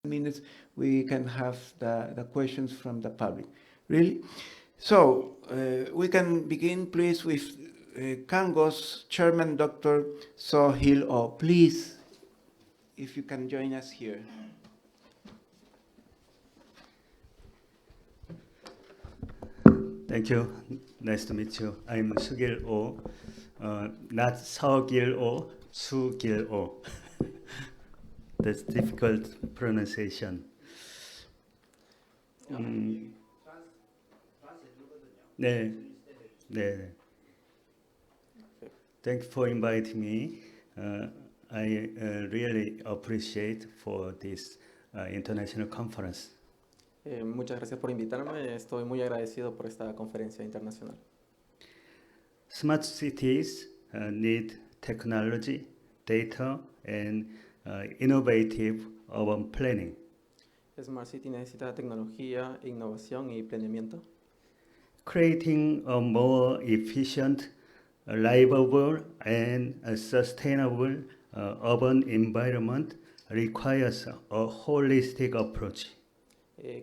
minutes we can have the questions from the public. Really? So we can begin, please, with Kango's chairman, Dr. So-Hil Oh. Please, if you can join us here. Thank you. Nice to meet you. I'm Sugil Oh, not Seogil Oh, Sugil Oh. That's difficult pronunciation. 네, 네. Thank you for inviting me. I really appreciate for this international conference. Muchas gracias por invitarme. Estoy muy agradecido por esta conferencia internacional. Smart cities need technology, data, and innovative urban planning. Smart City necesita tecnología, innovación y planeamiento. Creating a more efficient, livable, and sustainable urban environment requires a holistic approach.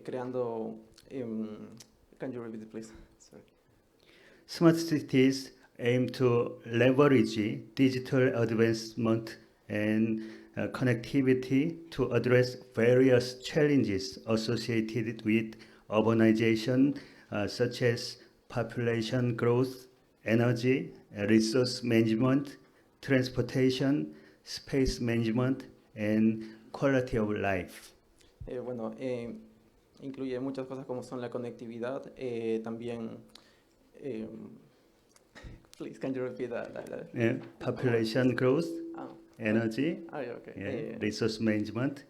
Creando, can you repeat it, please? Sorry. Smart cities aim to leverage digital advancement and connectivity to address various challenges associated with urbanization, such as population growth, energy, resource management, transportation, space management, and quality of life. Incluye muchas cosas como son la conectividad, también. Please, can you repeat that? Population growth, energy, Okay. resource management.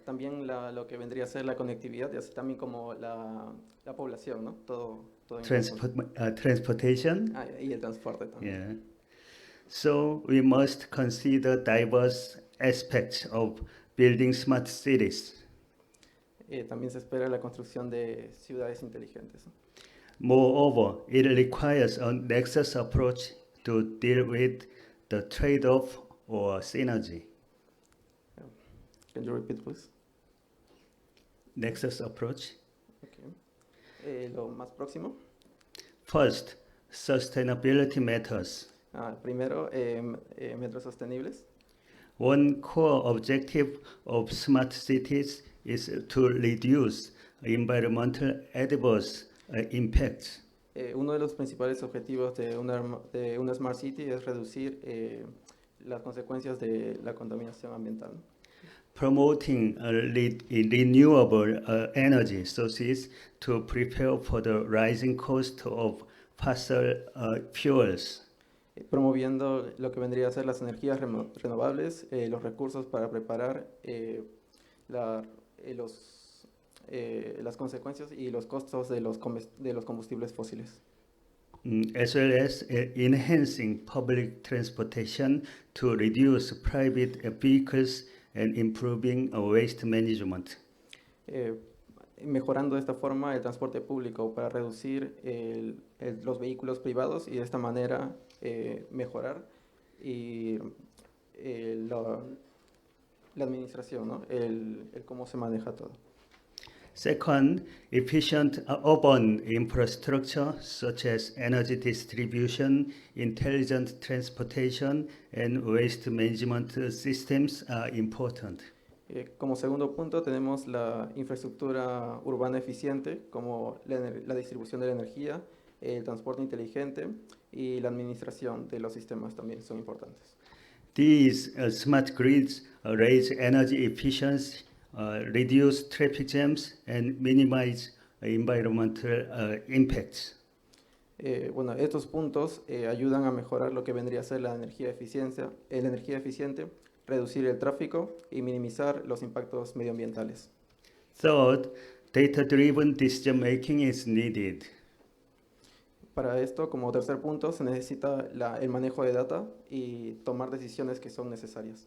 También lo que vendría a ser la conectividad y así también como la población, ¿no? Todo Transportation. Y el transporte también. Yeah. So we must consider diverse aspects of building smart cities. También se espera la construcción de ciudades inteligentes, ¿no? Moreover, it requires a nexus approach to deal with the trade-off or synergy. Can you repeat, please? Nexus approach. Okay. Lo más próximo. First, sustainability matters. Primero, metros sostenibles. One core objective of smart cities is to reduce environmental adverse impacts. Uno de los principales objetivos de una Smart City es reducir las consecuencias de la contaminación ambiental. Promoting renewable energy sources to prepare for the rising cost of fossil fuels. Promoviendo lo que vendría a ser las energías renovables, los recursos para preparar las consecuencias y los costos de los combustibles fósiles. As well as enhancing public transportation to reduce private vehicles and improving waste management. Mejorando de esta forma el transporte público para reducir los vehículos privados y de esta manera mejorar y la administración, ¿no? El cómo se maneja todo. Second, efficient urban infrastructure such as energy distribution, intelligent transportation, and waste management systems are important. Como segundo punto tenemos la infraestructura urbana eficiente, como la distribución de la energía, el transporte inteligente y la administración de los sistemas también son importantes. These smart grids raise energy efficiency, reduce traffic jams, and minimize environmental impacts. Estos puntos ayudan a mejorar lo que vendría a ser la energía eficiente, reducir el tráfico y minimizar los impactos medioambientales. Third, data-driven decision making is needed. Para esto, como tercer punto, se necesita el manejo de data y tomar decisiones que son necesarias.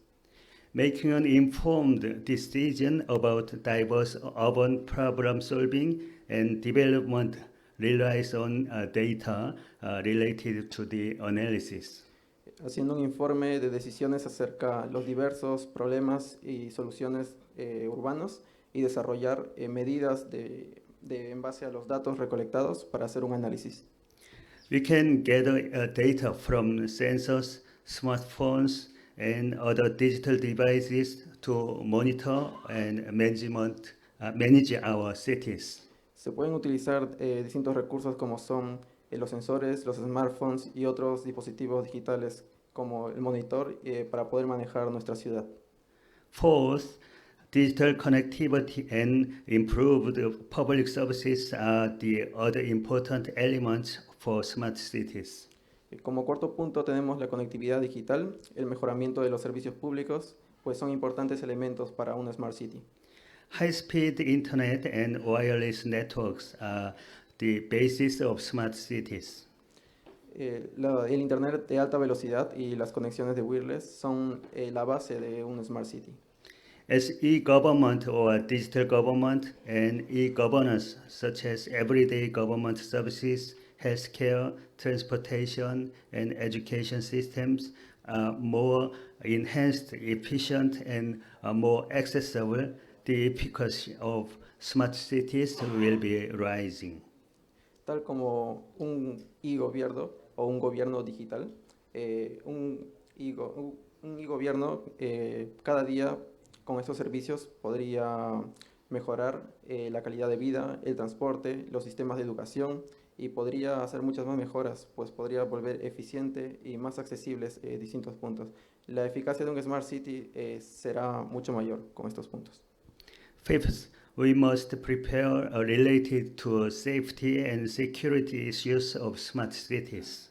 Making an informed decision about diverse urban problem solving and development relies on data related to the analysis. Haciendo un informe de decisiones acerca de los diversos problemas y soluciones urbanos y desarrollar medidas en base a los datos recolectados para hacer un análisis. We can gather data from sensors, smartphones, and other digital devices to monitor and manage our cities. Se pueden utilizar distintos recursos como son los sensores, los smartphones y otros dispositivos digitales como el monitor para poder manejar nuestra ciudad. Fourth, digital connectivity and improved public services are the other important elements for smart cities. Como cuarto punto tenemos la conectividad digital, el mejoramiento de los servicios públicos, pues son importantes elementos para una Smart City. High-speed internet and wireless networks are the basis of smart cities. El Internet de alta velocidad y las conexiones de wireless son la base de una Smart City. As e-government or digital government and e-governance, such as everyday government services, healthcare, transportation, and education systems, are more enhanced, efficient, and more accessible, the efficacy of smart cities will be rising. Tal como un e-gobierno o un gobierno digital, un e-gobierno cada día con estos servicios podría mejorar la calidad de vida, el transporte, los sistemas de educación y podría hacer muchas más mejoras, pues podría volver eficiente y más accesibles distintos puntos. La eficacia de un Smart City será mucho mayor con estos puntos. Fifth, we must prepare related to safety and security issues of smart cities.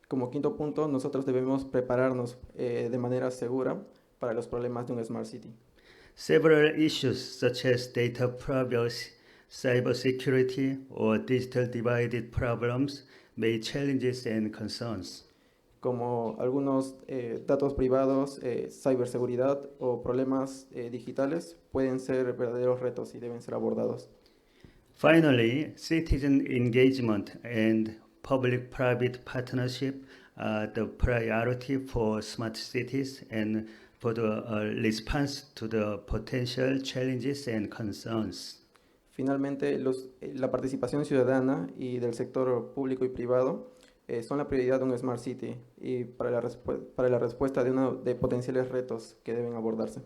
Como quinto punto, nosotros debemos prepararnos de manera segura para los problemas de un Smart City. Several issues such as data privacy, cybersecurity, or digital divided problems may challenges and concerns. Como algunos datos privados, ciberseguridad o problemas digitales pueden ser verdaderos retos y deben ser abordados. Finally, citizen engagement and public-private partnership are the priority for smart cities and for the response to the potential challenges and concerns. Finalmente, la participación ciudadana y del sector público y privado son la prioridad de un Smart City y para la respuesta de potenciales retos que deben abordarse.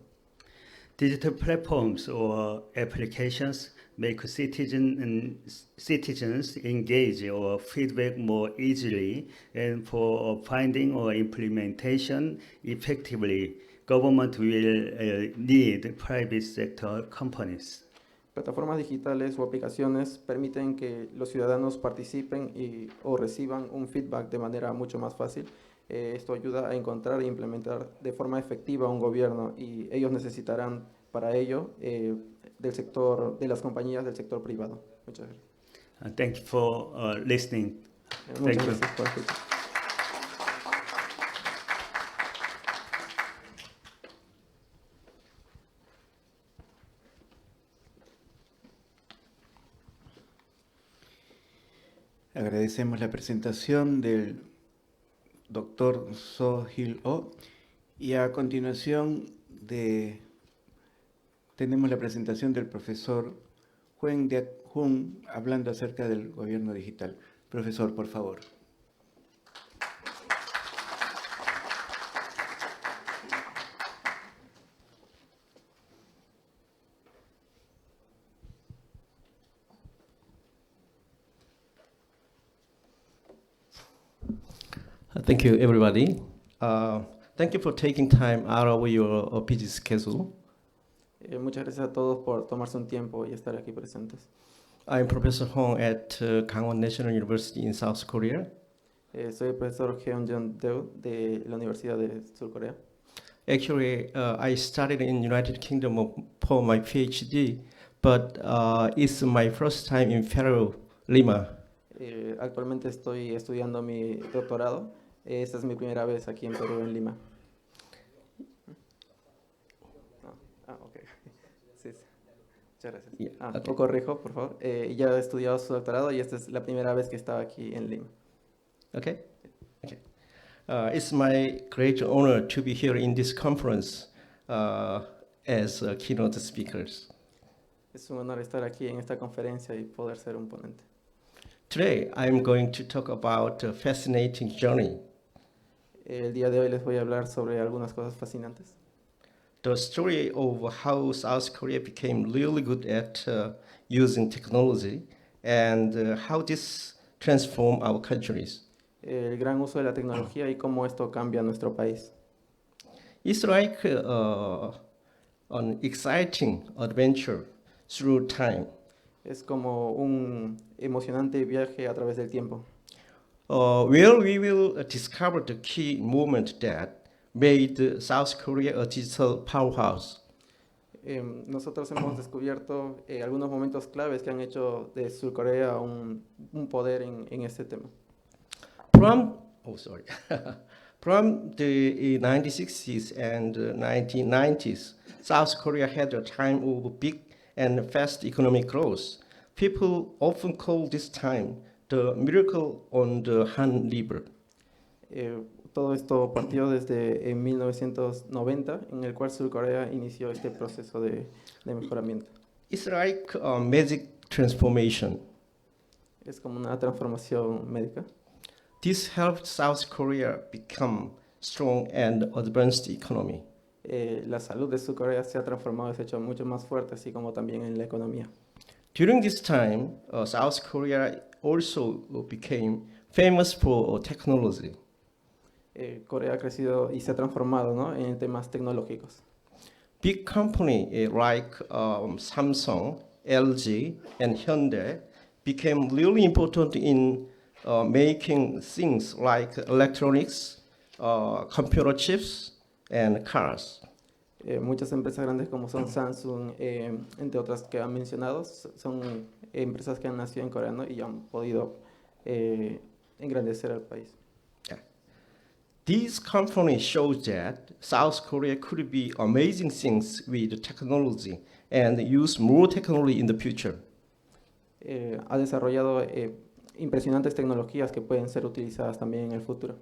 Digital platforms or applications make citizens engage or feedback more easily, and for finding or implementation effectively, government will need private sector companies. Plataformas digitales o aplicaciones permiten que los ciudadanos participen o reciban un feedback de manera mucho más fácil. Esto ayuda a encontrar e implementar de forma efectiva un gobierno y ellos necesitarán para ello de las compañías del sector privado. Muchas gracias. Thank you for listening. Muchas Thank you. gracias por escuchar. Agradecemos la presentación del doctor So-Hil Oh y a continuación tenemos la presentación del profesor Huen Deat Hun hablando acerca del gobierno digital. Profesor, por favor. Thank you, everybody. Thank you for taking time out of your busy schedule. Muchas gracias a todos por tomarse un tiempo y estar aquí presentes. I'm Professor Hong at Gangwon National University in South Korea. Soy el profesor Hyun-Jun Deo de la Universidad de Sur Corea. Actually, I studied in United Kingdom for my PhD, but it's my first time in Peru, Lima. Actualmente estoy estudiando mi doctorado. Esta es mi primera vez aquí en Perú, en Lima. Ok. Sí, sí. Muchas gracias. Yeah, okay. Lo corrijo, por favor. Ya he estudiado su doctorado y esta es la primera vez que estaba aquí en Lima. Okay. Okay. It's my great honor to be here in this conference. as keynote speakers. Es un honor estar aquí en esta conferencia y poder ser un ponente. Today, I'm going to talk about a fascinating journey, El día de hoy les voy a hablar sobre algunas cosas fascinantes. the story of how South Korea became really good at using technology and how this transformed our countries. El gran uso de la tecnología y cómo esto cambia nuestro país. It's like an exciting adventure through time. Es como un emocionante viaje a través del tiempo, Where we will discover the key movement that made South Korea a digital powerhouse. Nosotros hemos descubierto algunos momentos claves que han hecho de Sur Corea un poder en este tema. From the 1960s and 1990s, South Korea had a time of big and fast economic growth. People often call this time the miracle on the Han River. Todo esto partió desde en 1990, en el cual Sur Corea inició este proceso de mejoramiento. It's like a magic transformation. Es como una transformación médica. This helped South Korea become strong and advanced economy. La salud de Sur Corea se ha transformado y se ha hecho mucho más fuerte, así como también en la economía. During this time, South Korea also became famous for technology. Corea ha crecido y se ha transformado, ¿no?, en temas tecnológicos. Big companies like Samsung, LG, and Hyundai became really important in making things like electronics, computer chips, and cars. Muchas empresas grandes como son Samsung, entre otras que han mencionado, son empresas que han nacido en Corea, ¿no?, y han podido engrandecer al país. These companies showed that South Korea could be amazing things with technology and use more technology in the future. Ha desarrollado impresionantes tecnologías que pueden ser utilizadas también en el futuro.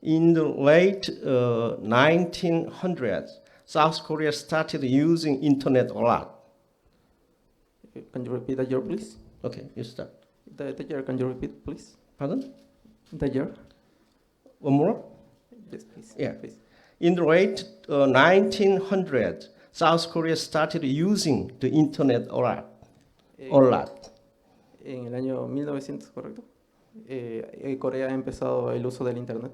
In the late 1900s, South Korea started using internet a lot. Can you repeat the year, please? Okay, you start. The year, can you repeat, please? Pardon? The year? One more? Yes, please. Yeah. Please. In the late 1900s, South Korea started using the internet a lot. A lot. En el año 1900, ¿correcto? Corea ha empezado el uso del Internet.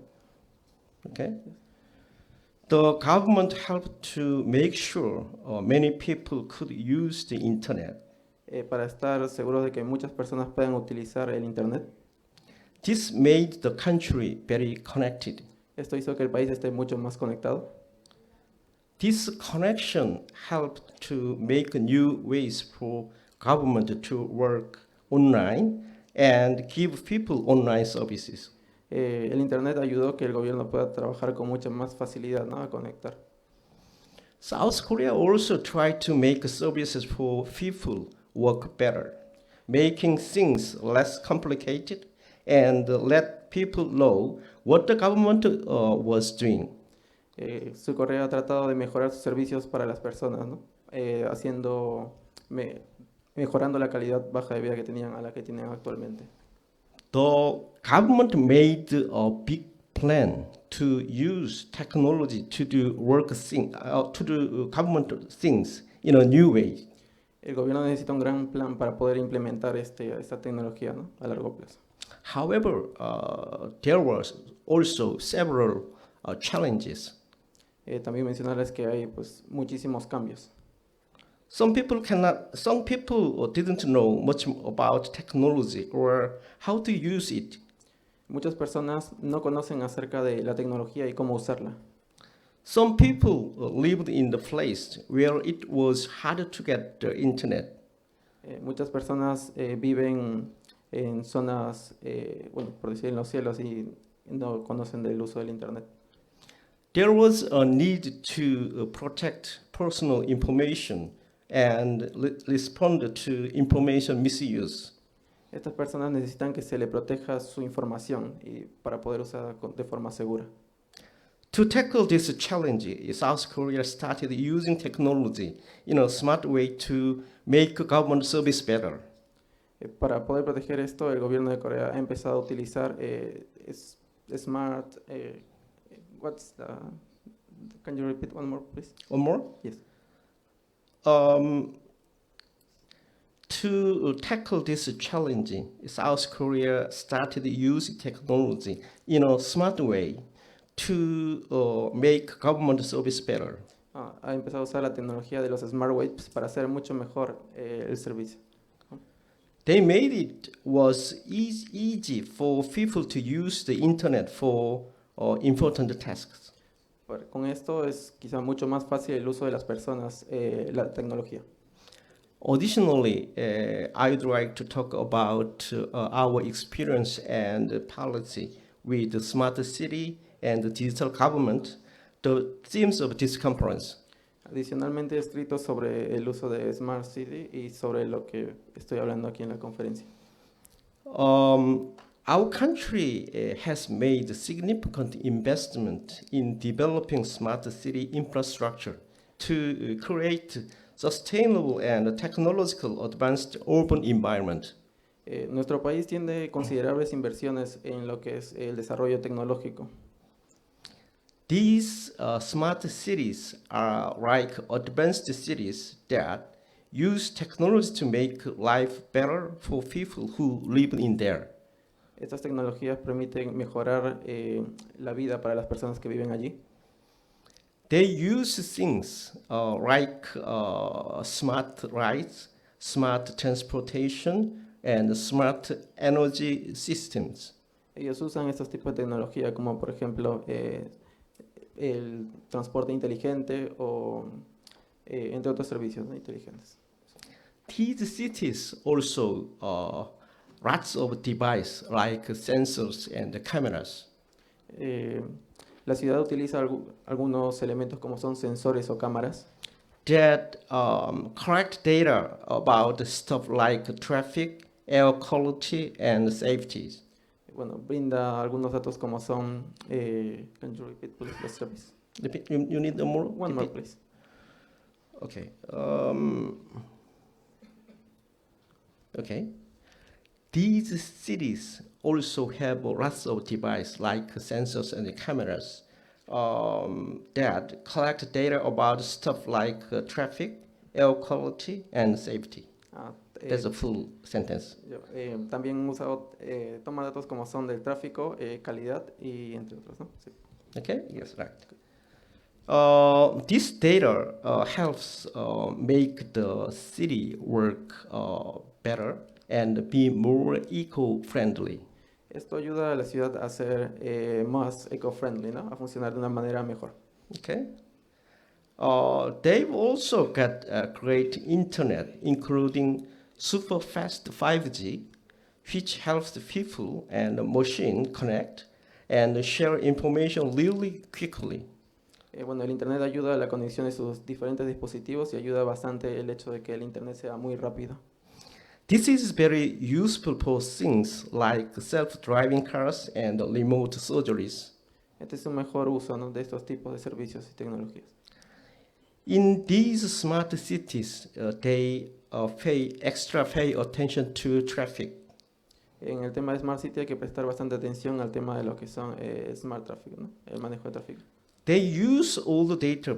Okay. The government helped to make sure many people could use the internet. Para estar seguros de que muchas personas puedan utilizar el Internet. This made the country very connected. Esto hizo que el país esté mucho más conectado. This connection helped to make new ways for government to work online and give people online services. El Internet ayudó que el gobierno pueda trabajar con mucha más facilidad, ¿no?, a conectar. South Korea also tried to make services for people work better, making things less complicated and let people know what the government was doing. Sur Corea ha tratado de mejorar sus servicios para las personas, ¿no?, mejorando la calidad baja de vida que tenían a la que tienen actualmente. The government made a big plan to use technology to do government things in a new way. El gobierno necesita un gran plan para poder implementar esta tecnología, ¿no?, a largo plazo. However, there was also several challenges. También mencionarles que hay, pues, muchísimos cambios. Some people didn't know much about technology or how to use it. Muchas personas no conocen acerca de la tecnología y cómo usarla. Some people lived in the place where it was harder to get the internet. Muchas personas viven en zonas, bueno, por decir en los cielos, y no conocen del uso del Internet. There was a need to protect personal information and respond to information misuse. Estas personas necesitan que se le proteja su información y para poder usarla de forma segura. To tackle this challenge, South Korea started using technology in a smart way to make government service better. Para poder proteger esto, el gobierno de Corea ha empezado a utilizar smart. What's the? Can you repeat one more, please? One more? Yes. To tackle this challenge, South Korea started using technology in a smart way to make government service better. Ha empezado a usar la tecnología de los smart waves para hacer mucho mejor el servicio. They made it was easy for people to use the internet for important tasks. Con esto es quizá mucho más fácil el uso de las personas, la tecnología. Additionally, I would like to talk about our experience and policy with the smart city and the digital government, the themes of this conference. Adicionalmente, he escrito sobre el uso de Smart City y sobre lo que estoy hablando aquí en la conferencia. Our country has made significant investment in developing smart city infrastructure to create sustainable and technological advanced urban environment. Nuestro país tiene considerables inversiones en lo que es el desarrollo tecnológico. These smart cities are like advanced cities that use technology to make life better for people who live in there. Estas tecnologías permiten mejorar la vida para las personas que viven allí. They use things like smart rides, smart transportation, and smart energy systems. Ellos usan estos tipos de tecnología como por ejemplo el transporte inteligente o entre otros servicios, ¿no?, inteligentes. These cities also lots of devices like sensors and cameras. La ciudad utiliza algunos elementos como son sensores o cámaras That collect data about stuff like traffic, air quality, and safety. bueno, brinda algunos datos como son, can you repeat please, los services? You need more? One more, repeat? please. Okay. Okay. These cities also have lots of devices like sensors and cameras that collect data about stuff like traffic, air quality, and safety. That's a full sentence. También toma datos como son del tráfico, calidad y entre otros, ¿no? Sí. Okay, yes, right. This data helps make the city work better and be more eco-friendly. Esto ayuda a la ciudad a ser más eco-friendly, ¿no? A funcionar de una manera mejor. Okay. They've also got a great internet, including super fast 5G, which helps the people and the machine connect and share information really quickly. Bueno, el Internet ayuda a la conexión de sus diferentes dispositivos y ayuda bastante el hecho de que el Internet sea muy rápido. This is very useful for things like self-driving cars and remote surgeries. Este es un mejor uso, ¿no?, de estos tipos de servicios y tecnologías. In these smart cities, they pay attention to traffic. En el tema de Smart City hay que prestar bastante atención al tema de lo que son Smart Traffic, ¿no?, el manejo de tráfico. They use all the data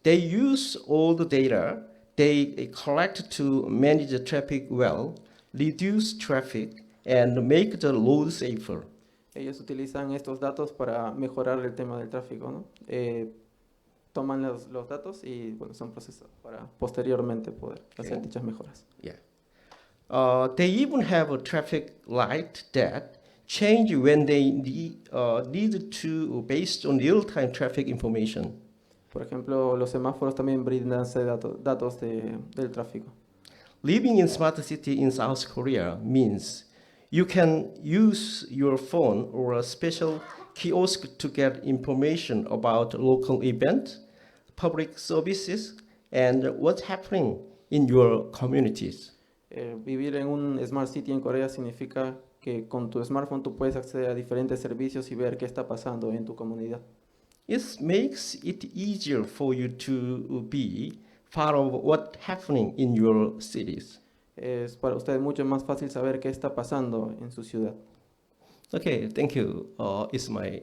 They use all the data they collect to manage the traffic well, reduce traffic, and make the road safer. Ellos utilizan estos datos para mejorar el tema del tráfico, ¿no? Toman los datos y bueno, son procesados para posteriormente poder hacer dichas mejoras. Yeah. They even have a traffic light that change when they need to based on real-time traffic information. Por ejemplo, los semáforos también brindan datos del tráfico. Living in smart city in South Korea means you can use your phone or a special kiosk to get information about local events, public services, and what's happening in your communities. Vivir en un Smart City en Corea significa que con tu smartphone tú puedes acceder a diferentes servicios y ver qué está pasando en tu comunidad. It makes it easier for you to be part of what's happening in your cities. Es para ustedes mucho más fácil saber qué está pasando en su ciudad. Okay, thank you. It's my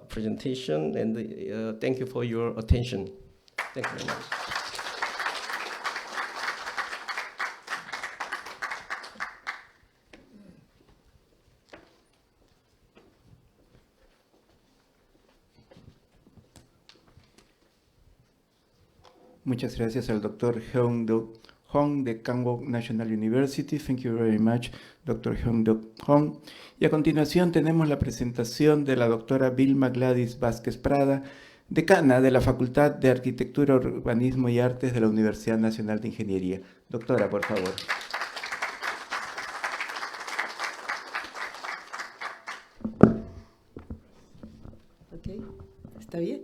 presentation, and thank you for your attention. Thank you very much. Muchas gracias al Dr. Heung-Duk Hong de Kangwon National University. Thank you very much, Dr. Heung-Duk Hong. Y a continuación tenemos la presentación de la doctora Vilma Gladys Vázquez Prada, decana de la Facultad de Arquitectura, Urbanismo y Artes de la Universidad Nacional de Ingeniería. Doctora, por favor. Okay, ¿está bien?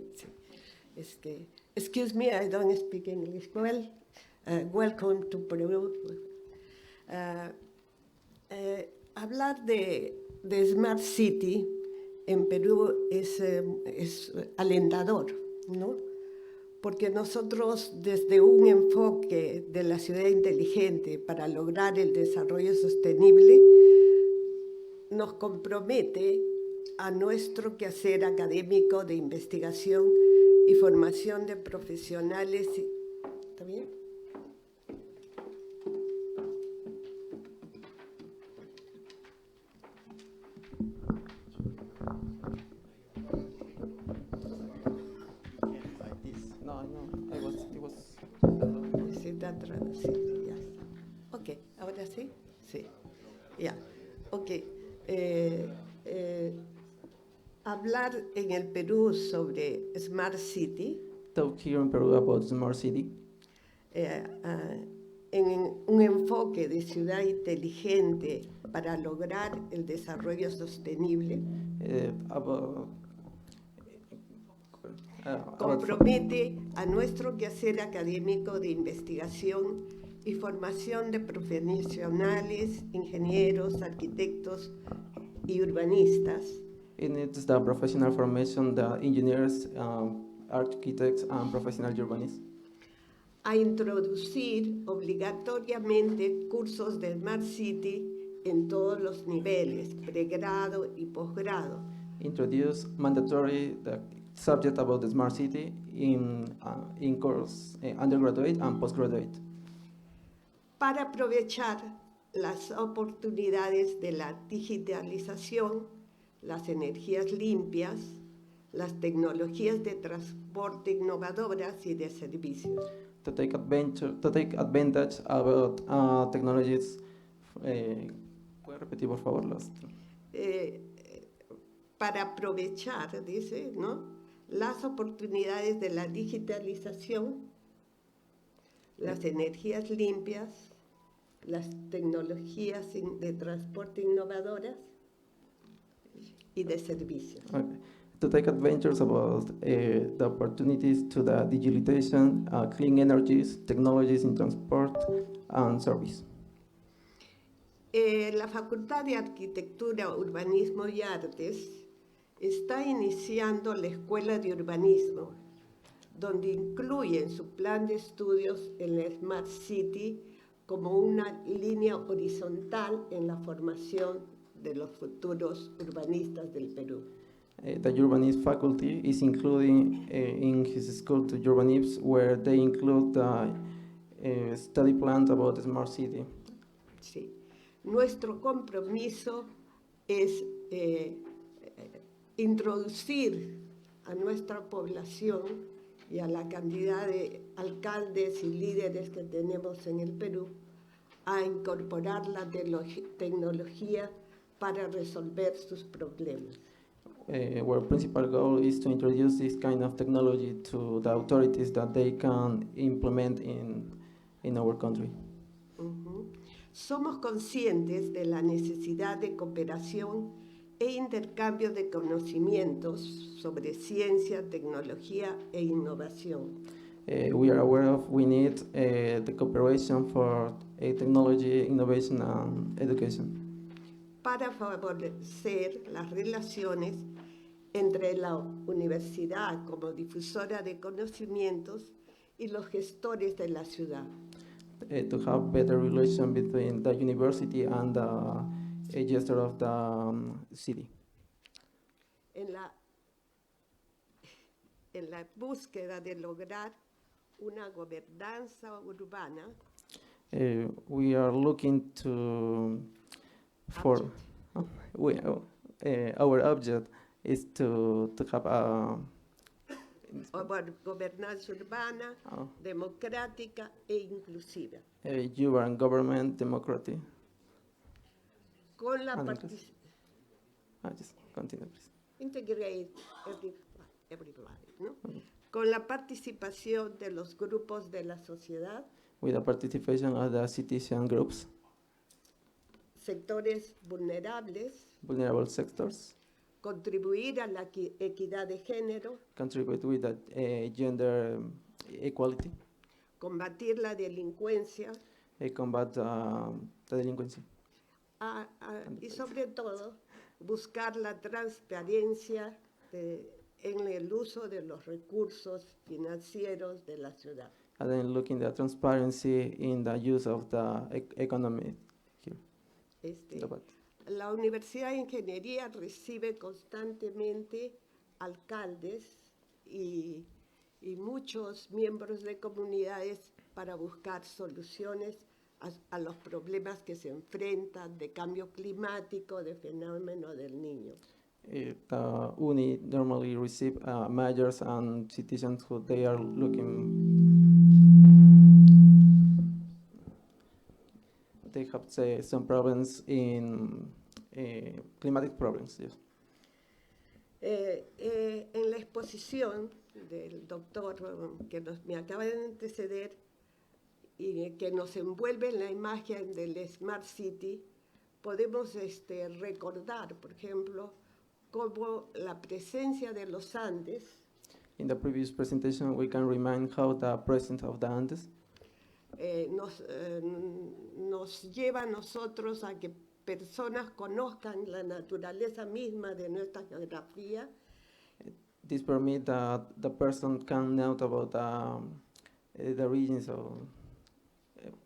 Sí. Excuse me, I don't speak English well. Welcome to Peru. Hablar de Smart City en Perú es alentador, ¿no? Porque nosotros desde un enfoque de la ciudad inteligente para lograr el desarrollo sostenible nos compromete a nuestro quehacer académico de investigación y formación de profesionales. ¿Está bien? Necesita traducir, ya. Ok, ahora sí, sí, ya, ok. Hablar en el Perú sobre Smart City, Talk here in Peru about Smart City. en un enfoque de ciudad inteligente para lograr el desarrollo sostenible, compromete a nuestro quehacer académico de investigación y formación de profesionales, ingenieros, arquitectos y urbanistas. It needs the professional formation, the engineers, architects, and professional urbanists. A introducir obligatoriamente cursos de Smart City en todos los niveles, pregrado y posgrado, Introduce mandatory the subject about the Smart City in course undergraduate and postgraduate. para aprovechar las oportunidades de la digitalización, las energías limpias, las tecnologías de transporte innovadoras y de servicios. To take advantage about technologies. ¿Puede repetir por favor las? Para aprovechar, dice, ¿no?, las oportunidades de la digitalización, las energías limpias, las tecnologías de transporte innovadoras y de servicios. Okay. To take advantage about the opportunities to the digitalization, clean energies, technologies in transport and service. La Facultad de Arquitectura, Urbanismo y Artes está iniciando la Escuela de Urbanismo, donde incluye en su plan de estudios el Smart City como una línea horizontal en la formación de los futuros urbanistas del Perú. The urbanism faculty is including in his school to urbanism, where they include the study plans about the smart city. Sí. Nuestro compromiso es introducir a nuestra población y a la cantidad de alcaldes y líderes que tenemos en el Perú a incorporar la tecnología para resolver sus problemas. Our principal goal is to introduce this kind of technology to the authorities that they can implement in our country. Uh-huh. Somos conscientes de la necesidad de cooperación e intercambio de conocimientos sobre ciencia, tecnología e innovación. We are aware of we need the cooperation for technology, innovation, and education. para favorecer las relaciones entre la universidad como difusora de conocimientos y los gestores de la ciudad. To have better relation between the university and the gesture of the city. En la búsqueda de lograr una gobernanza urbana We are looking to for our object is to have a gobernanza urbana, democrática e inclusiva, urban government democracy. con la Just continue, please. integrate everybody, ¿no? Con la participación de los grupos de la sociedad, With the participation of the citizen groups, sectores vulnerables, vulnerable sectors, contribuir a la equidad de género, contribute with the gender equality, combatir la delincuencia combat the delinquency, y sobre todo buscar la transparencia en el uso de los recursos financieros de la ciudad. and then looking at transparency in the use of the economy here. La Universidad de Ingeniería recibe constantemente alcaldes y muchos miembros de comunidades para buscar soluciones a los problemas que se enfrentan de cambio climático, de fenómeno del niño. The uni normally receive mayors and citizens who they are looking. They have some problems in climatic problems. Yes. En la exposición del doctor que me acaba de anteceder y que nos envuelve en la imagen del Smart City, podemos recordar, por ejemplo, cómo la presencia de los Andes In the previous presentation, we can remind how the presence of the Andes nos lleva a nosotros a que personas conozcan la naturaleza misma de nuestra geografía. this permit that the person can know about the regions of.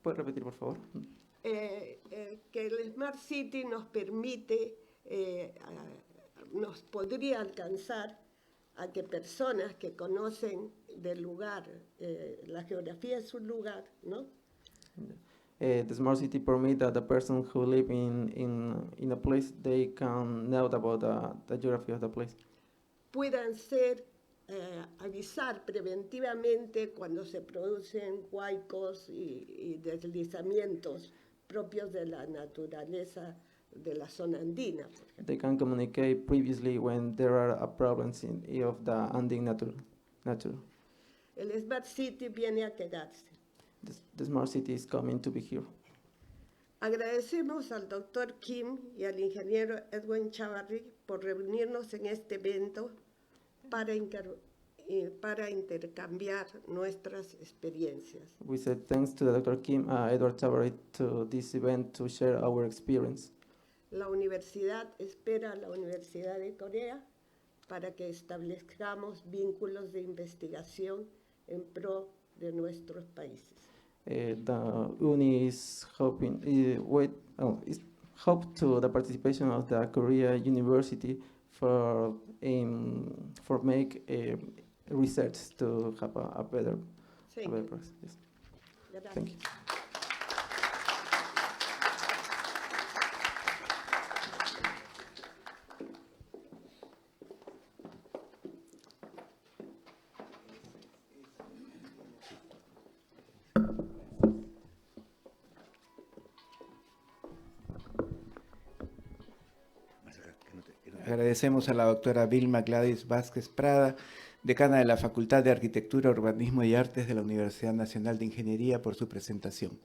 ¿Puedes repetir, por favor? Que el Smart City nos permite, nos podría alcanzar a que personas que conocen del lugar, la geografía es un lugar, ¿no? The smart city permit that the person who live in a place, they can know about the geography of the place. Puedan avisar preventivamente cuando se producen huaicos y deslizamientos propios de la naturaleza de la zona andina. Por ejemplo. They can communicate previously when there are problems of the Andean nature. El Smart City viene a quedarse. The smart city is coming to be here. Agradecemos al doctor Kim y al ingeniero Edwin Chavarri por reunirnos en este evento para intercambiar nuestras experiencias. We said thanks to Dr. Kim, Edward Tabaret, to this event to share our experience. La universidad espera a la Universidad de Corea para que establezcamos vínculos de investigación en pro de nuestros países. The uni is hoping, is hope to the participation of the Korea University for make research to have a better process. Yes. Gracias. Thank you. Agradecemos a la doctora Vilma Gladys Vázquez Prada, decana de la Facultad de Arquitectura, Urbanismo y Artes de la Universidad Nacional de Ingeniería, por su presentación.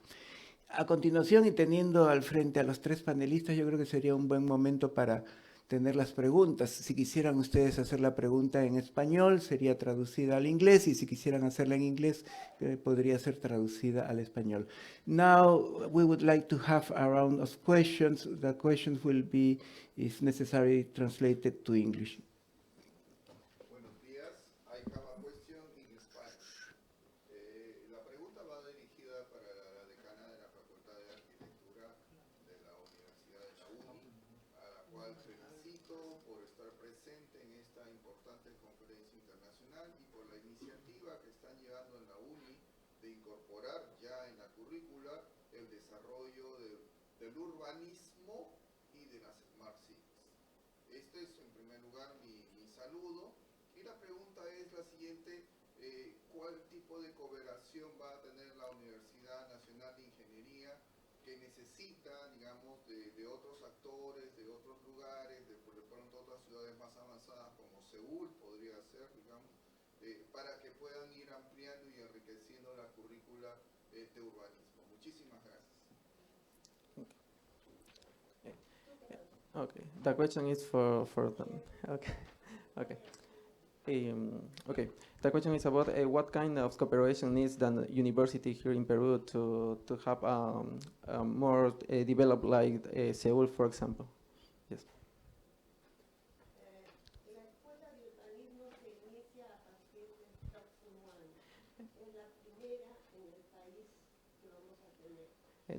A continuación, y teniendo al frente a los tres panelistas, yo creo que sería un buen momento para tener las preguntas. Si quisieran ustedes hacer la pregunta en español, sería traducida al inglés, y si quisieran hacerla en inglés, podría ser traducida al español. Now, we would like to have a round of questions. The questions will be, if necessary, translated to English. Buenos días. I have a question in Spanish. La pregunta va dirigida para la decana de la Facultad de Arquitectura de la Universidad de la UNI, a la cual felicito por estar presente en esta importante conferencia internacional y por la iniciativa que están llevando en la UNI de incorporar ya en la currícula el desarrollo del urbanismo y de las smart cities. Este es en primer lugar mi saludo. Y la pregunta es la siguiente: ¿cuál tipo de cooperación va a tener la Universidad Nacional de Ingeniería que necesita, digamos, de otros actores, de otros lugares, de por de pronto otras ciudades más avanzadas como Seúl podría ser, digamos, para que puedan ir ampliando y enriqueciendo la currícula de urbanismo? Muchísimas gracias. Okay, the question is for them. Okay, okay. Okay, the question is about what kind of cooperation needs the university here in Peru to have more developed like Seoul, for example. Yes. La escuela de urbanismo se inicia a partir del próximo año. Es la primera en el país que vamos a tener.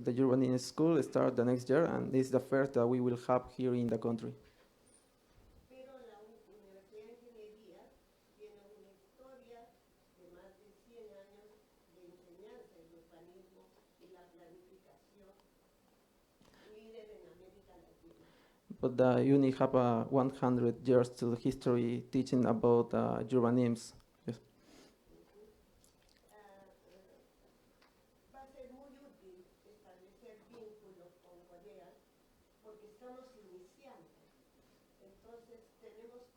The urbanism school starts the next year, and this is the first that we will have here in the country. Pero la Universidad de Ingeniería tiene una historia de más de 100 años de enseñanza en urbanismo y la planificación, líder en América Latina. But the uni have a 100 years to history teaching about urbanism. Yes. Va a ser muy útil establecer vínculos con Corea porque estamos iniciando. Entonces tenemos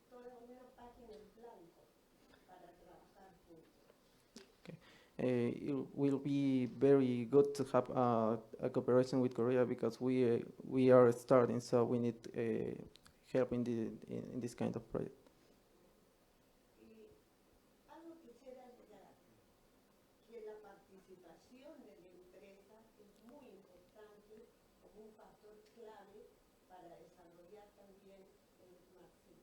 toda una página en blanco para trabajar juntos. It will be very good to have a cooperation with Korea because we are starting, so we need help in this kind of project. Y algo quisiera agregar, que la participación de la empresa es muy importante como un factor clave para desarrollar también el Smart City.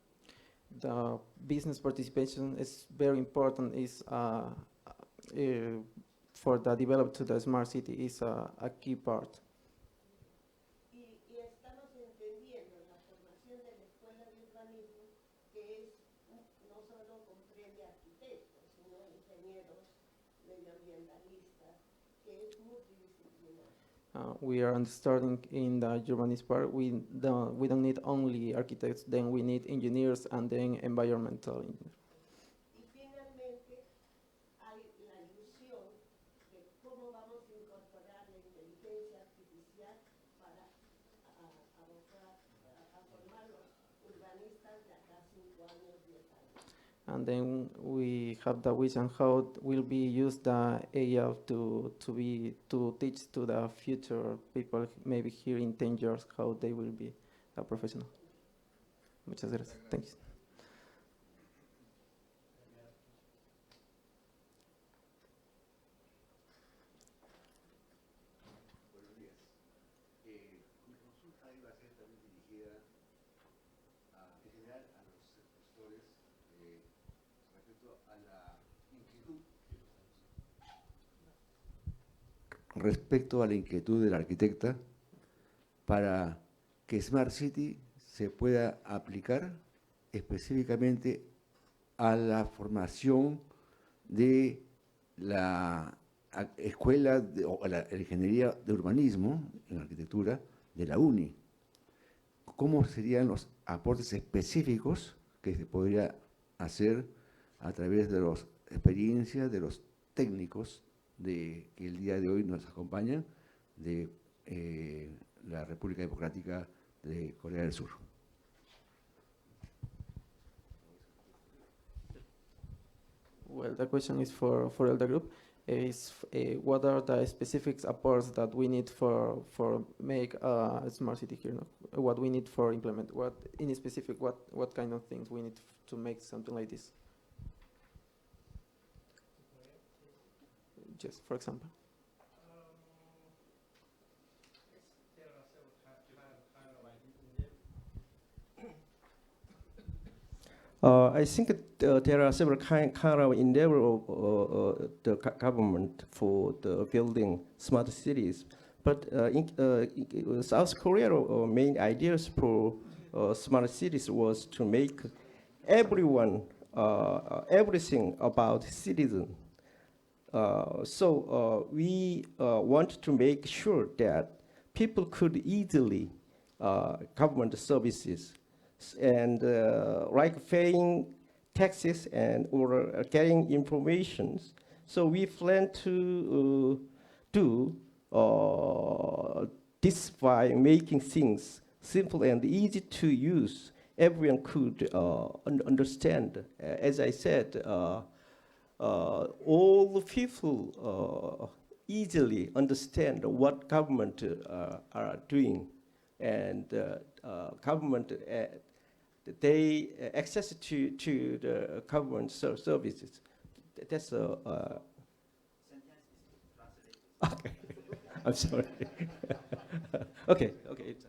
The business participation is very important. Is for the development to the smart city is a key part. Y estamos entendiendo en la formación de la Escuela de Urbanismo que no solo comprende arquitectos, sino ingenieros, medioambientalistas, que es multidisciplinar. We are understanding in the urbanist part. We don't need only architects. Then we need engineers and then environmental engineers. Y finalmente hay la ilusión de cómo vamos a incorporar la inteligencia artificial para abocar a formar los urbanistas de acá 5 años, 10 años. And then we have the vision how will be used the AI to teach to the future people maybe here in 10 years how they will be a professional. Muchas gracias. Thank you. Buenos días. Mi consulta iba a ser también dirigida en general a los expositores respecto a la inquietud del arquitecta para que Smart City se pueda aplicar específicamente a la formación de la escuela o la ingeniería de urbanismo en arquitectura de la UNI. ¿Cómo serían los aportes específicos que se podría hacer a través de las experiencias de los técnicos que el día de hoy nos acompañan de la República Democrática de Corea del Sur? Well, the question is for all the group. is what are the specific supports that we need for make a smart city here, no? What we need for implement, what in specific, what kind of things we need to make something like this. Just for example. I think there are several kind of endeavor of the government for the building smart cities. But in South Korea, main ideas for smart cities was to make everyone, everything about citizen. So we want to make sure that people could easily government services and like paying taxes and or getting information. So we plan to do this by making things simple and easy to use. Everyone could understand. As I said, all the people easily understand what government are doing, and government they access to the government services. That's okay. I'm sorry. Okay. It's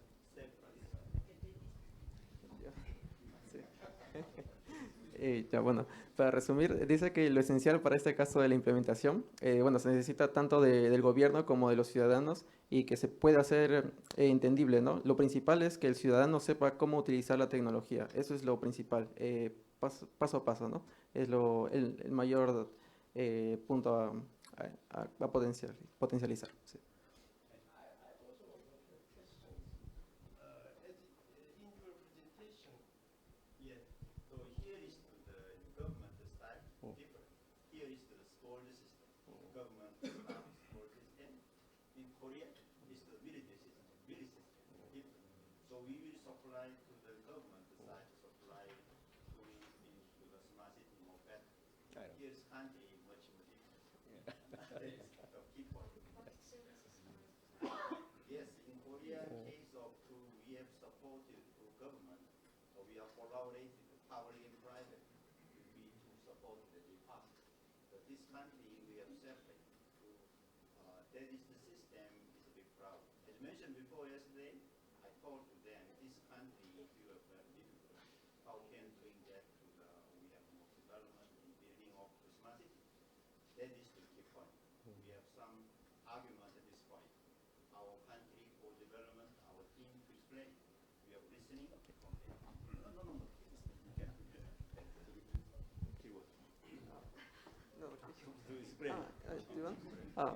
Ya, bueno, para resumir, dice que lo esencial para este caso de la implementación, bueno, se necesita tanto del gobierno como de los ciudadanos y que se pueda hacer entendible, ¿no? Lo principal es que el ciudadano sepa cómo utilizar la tecnología, eso es lo principal, paso a paso, ¿no? Es el mayor punto a potencializar. Sí.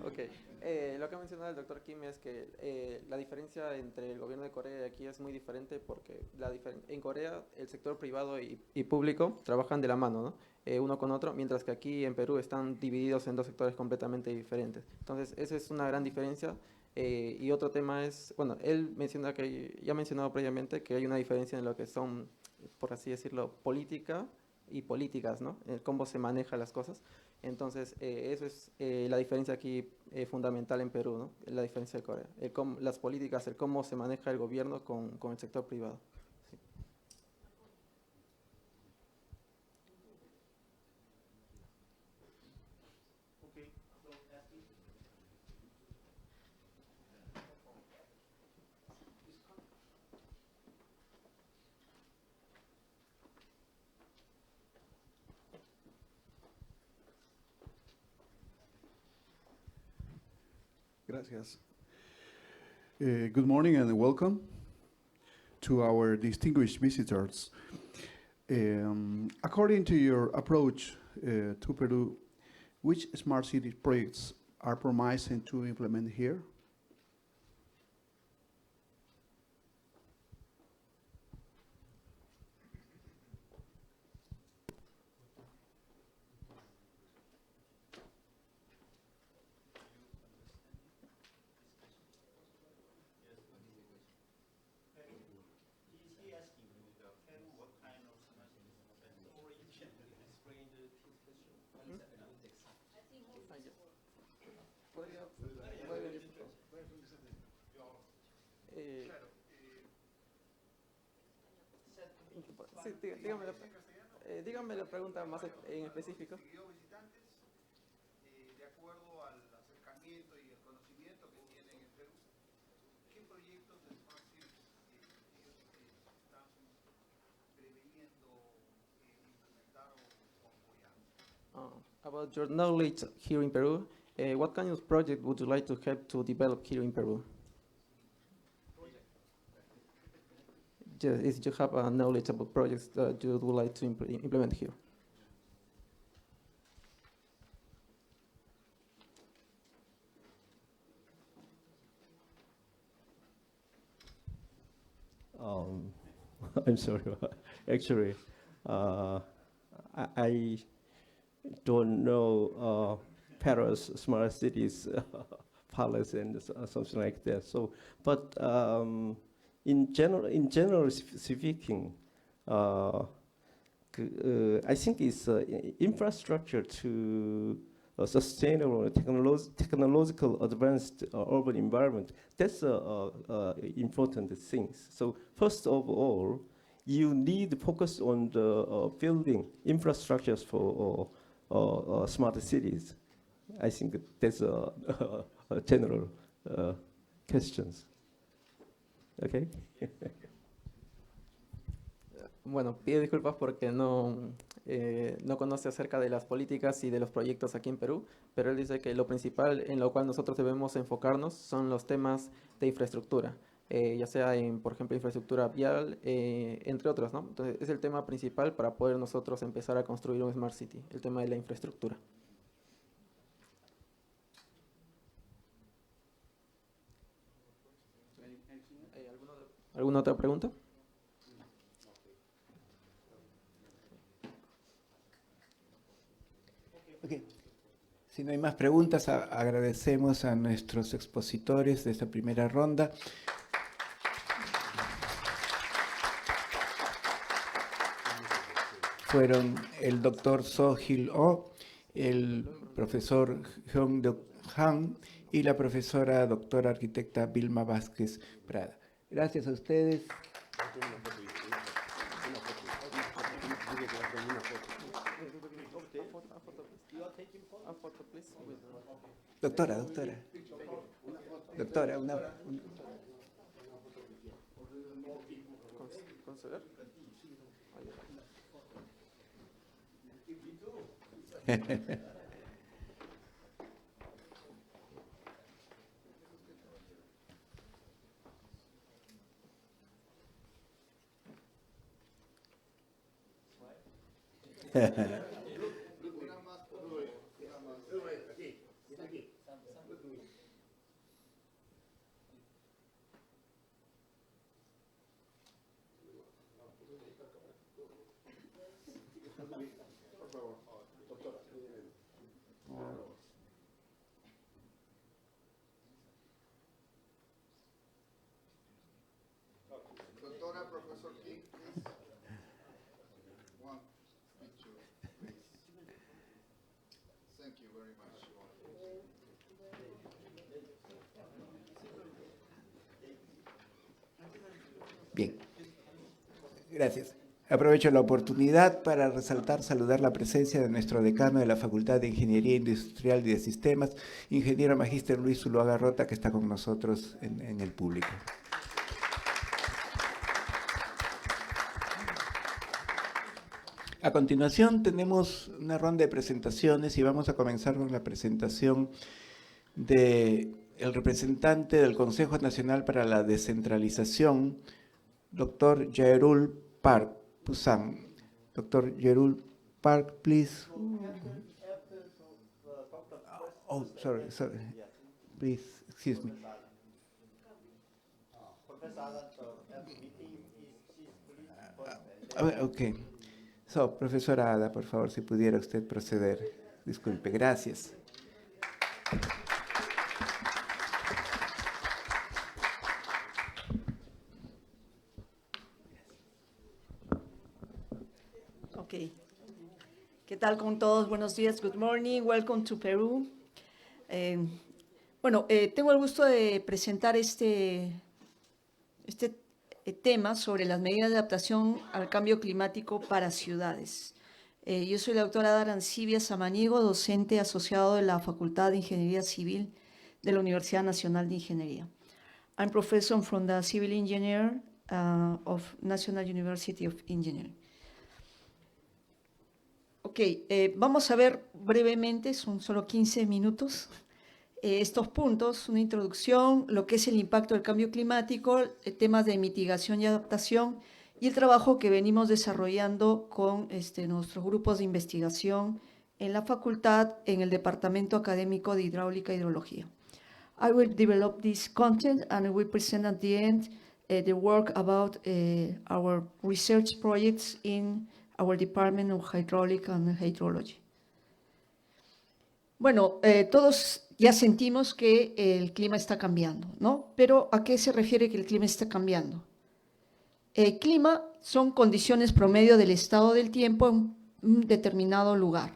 Ok. Lo que ha mencionado el doctor Kim es que la diferencia entre el gobierno de Corea y aquí es muy diferente porque en Corea el sector privado y público trabajan de la mano, ¿no? Uno con otro, mientras que aquí en Perú están divididos en dos sectores completamente diferentes. Entonces, esa es una gran diferencia. Y otro tema es, bueno, él menciona que, ya ha mencionado previamente que hay una diferencia en lo que son, por así decirlo, política y políticas, ¿no? Cómo se manejan las cosas. Entonces, eso es la diferencia aquí fundamental en Perú, ¿no? La diferencia de Corea. Las políticas, el cómo se maneja el gobierno con el sector privado. Sí. Gracias. Good morning and welcome to our distinguished visitors. According to your approach to Peru, which smart city projects are promising to implement here? Sí, dígame la pregunta más en específico. Consiguió visitantes de acuerdo al acercamiento y el conocimiento que tienen en Perú. ¿Qué proyectos de Smart Cities ellos están preveniendo implementar o apoyar? About your knowledge here in Peru, what kind of project would you like to help to develop here in Peru? Just, if you have a knowledge about projects that you would like to implement here. I'm sorry. Actually, I don't know Paris smart cities policy and something like that. So, but in general speaking, I think it's infrastructure to a sustainable technological advanced urban environment. That's important things. So first of all, you need to focus on the building infrastructures for smart cities. I think that's a general questions. Okay. Bueno, pido disculpas porque no conoce acerca de las políticas y de los proyectos aquí en Perú, pero él dice que lo principal en lo cual nosotros debemos enfocarnos son los temas de infraestructura, ya sea en, por ejemplo, infraestructura vial, entre otros, ¿no? Entonces, es el tema principal para poder nosotros empezar a construir un Smart City, el tema de la infraestructura. ¿Alguna otra pregunta? Ok. Si no hay más preguntas, agradecemos a nuestros expositores de esta primera ronda. Fueron el doctor Sohil Oh, el profesor Hyung Deok Han y la profesora doctora arquitecta Vilma Vázquez Prada. Gracias a ustedes. Doctora, ¿Conceder? Doctora, Professor King, please. One picture, please. Thank you very much. Bien, gracias. Aprovecho la oportunidad para saludar la presencia de nuestro decano de la Facultad de Ingeniería Industrial y de Sistemas, ingeniero magíster Luis Zuluaga Rota, que está con nosotros en el público. A continuación tenemos una ronda de presentaciones y vamos a comenzar con la presentación del representante del Consejo Nacional para la Descentralización, doctor Jaerul Park, Pusan. Dr. Jaerul Park, please. Oh, sorry. Please, excuse me. Okay. So, profesora Ada, por favor, si pudiera usted proceder. Disculpe, gracias. Okay. ¿Qué tal con todos? Buenos días. Good morning. Welcome to Peru. Bueno, tengo el gusto de presentar este tema sobre las medidas de adaptación al cambio climático para ciudades. Yo soy la doctora Arancibia Samaniego, docente asociado de la Facultad de Ingeniería Civil de la Universidad Nacional de Ingeniería. I'm professor from the Civil Engineer of National University of Engineering. Ok, vamos a ver brevemente, son solo 15 minutos, estos puntos, una introducción, lo que es el impacto del cambio climático, temas de mitigación y adaptación y el trabajo que venimos desarrollando con nuestros grupos de investigación en la facultad, en el Departamento Académico de Hidráulica e Hidrología. I will develop this content and I will present at the end the work about our research projects in our Department of Hydraulic and Hydrology. Bueno, todos ya sentimos que el clima está cambiando, ¿no? Pero ¿a qué se refiere que el clima está cambiando? El clima son condiciones promedio del estado del tiempo en un determinado lugar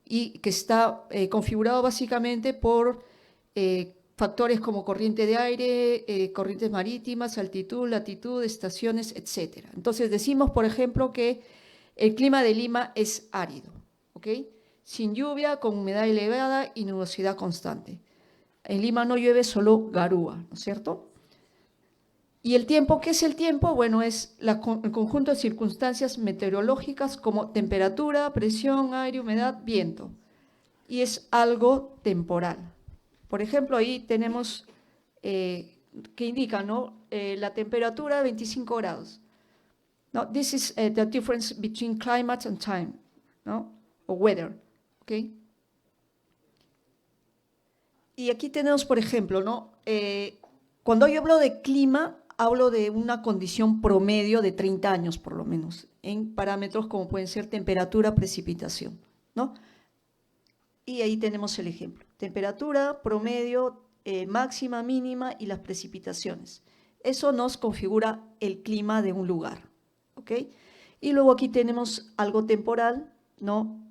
y que está configurado básicamente por factores como corriente de aire, corrientes marítimas, altitud, latitud, estaciones, etc. Entonces decimos, por ejemplo, que el clima de Lima es árido, ¿ok? Sin lluvia, con humedad elevada y nubosidad constante. En Lima no llueve, solo garúa, ¿no es cierto? ¿Y el tiempo? ¿Qué es el tiempo? Bueno, es el conjunto de circunstancias meteorológicas como temperatura, presión, aire, humedad, viento. Y es algo temporal. Por ejemplo, ahí tenemos que indica, ¿no? La temperatura 25 grados. No, this is the difference between climate and time, ¿no? O weather, ¿ok? Y aquí tenemos, por ejemplo, ¿no? Cuando yo hablo de clima, hablo de una condición promedio de 30 años, por lo menos, en parámetros como pueden ser temperatura, precipitación, ¿no? Y ahí tenemos el ejemplo. Temperatura, promedio, máxima, mínima y las precipitaciones. Eso nos configura el clima de un lugar, ¿ok? Y luego aquí tenemos algo temporal, ¿no?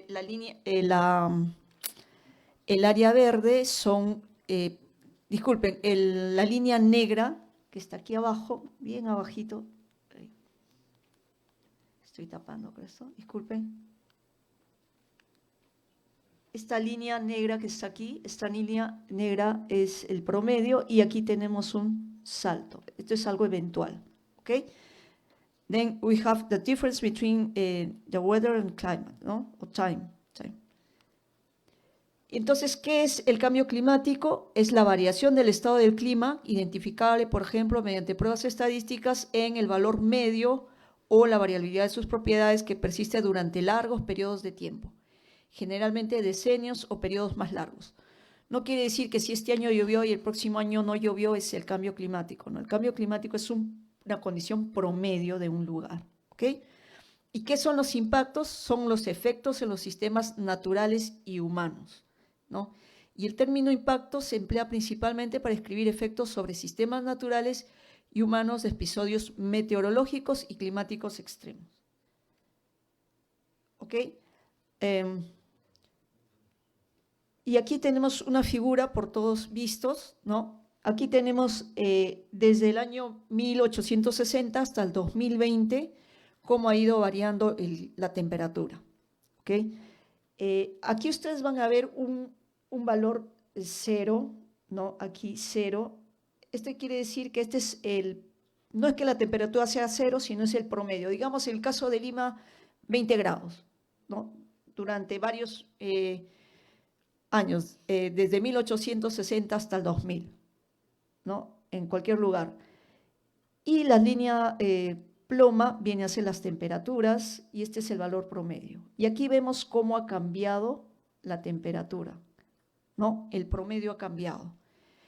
La línea, el área verde son, disculpen, la línea negra que está aquí abajo, bien abajito. Estoy tapando con esto, disculpen. Esta línea negra que está aquí, esta línea negra es el promedio y aquí tenemos un salto. Esto es algo eventual, ¿ok? Then we have the difference between the weather and climate, ¿no? O time. Entonces, ¿qué es el cambio climático? Es la variación del estado del clima, identificable, por ejemplo, mediante pruebas estadísticas en el valor medio o la variabilidad de sus propiedades que persiste durante largos periodos de tiempo, generalmente decenios o periodos más largos. No quiere decir que si este año llovió y el próximo año no llovió es el cambio climático, ¿no? El cambio climático es una condición promedio de un lugar, ¿ok? ¿Y qué son los impactos? Son los efectos en los sistemas naturales y humanos, ¿no? Y el término impacto se emplea principalmente para describir efectos sobre sistemas naturales y humanos de episodios meteorológicos y climáticos extremos. ¿Ok? Y aquí tenemos una figura por todos vistos, ¿no? Aquí tenemos desde el año 1860 hasta el 2020 cómo ha ido variando la temperatura, ¿ok? Aquí ustedes van a ver un valor cero, ¿no? Aquí cero. Esto quiere decir que este es no es que la temperatura sea cero, sino es el promedio. Digamos, en el caso de Lima, 20 grados, ¿no? Durante varios años, desde 1860 hasta el 2000, ¿no? En cualquier lugar. Y la línea ploma viene a ser las temperaturas y este es el valor promedio. Y aquí vemos cómo ha cambiado la temperatura, ¿no? El promedio ha cambiado.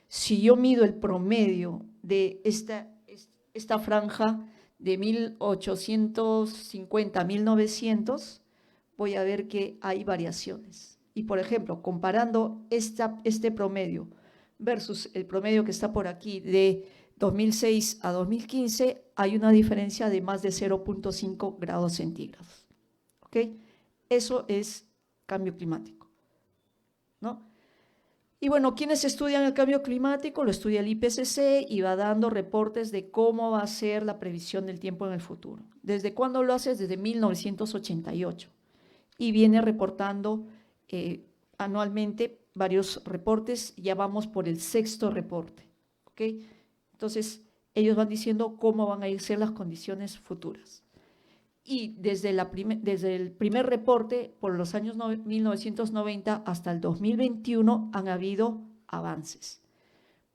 Si yo mido el promedio de esta franja de 1850 a 1900, voy a ver que hay variaciones. Y, por ejemplo, comparando este promedio versus el promedio que está por aquí de 2006 a 2015, hay una diferencia de más de 0.5 grados centígrados. ¿Ok? Eso es cambio climático, ¿no? Y bueno, ¿quiénes estudian el cambio climático? Lo estudia el IPCC y va dando reportes de cómo va a ser la previsión del tiempo en el futuro. ¿Desde cuándo lo hace? Desde 1988. Y viene reportando anualmente varios reportes, ya vamos por el 6º reporte, ¿ok? Entonces, ellos van diciendo cómo van a ser las condiciones futuras. Y desde el primer reporte, por los años 1990 hasta el 2021, han habido avances.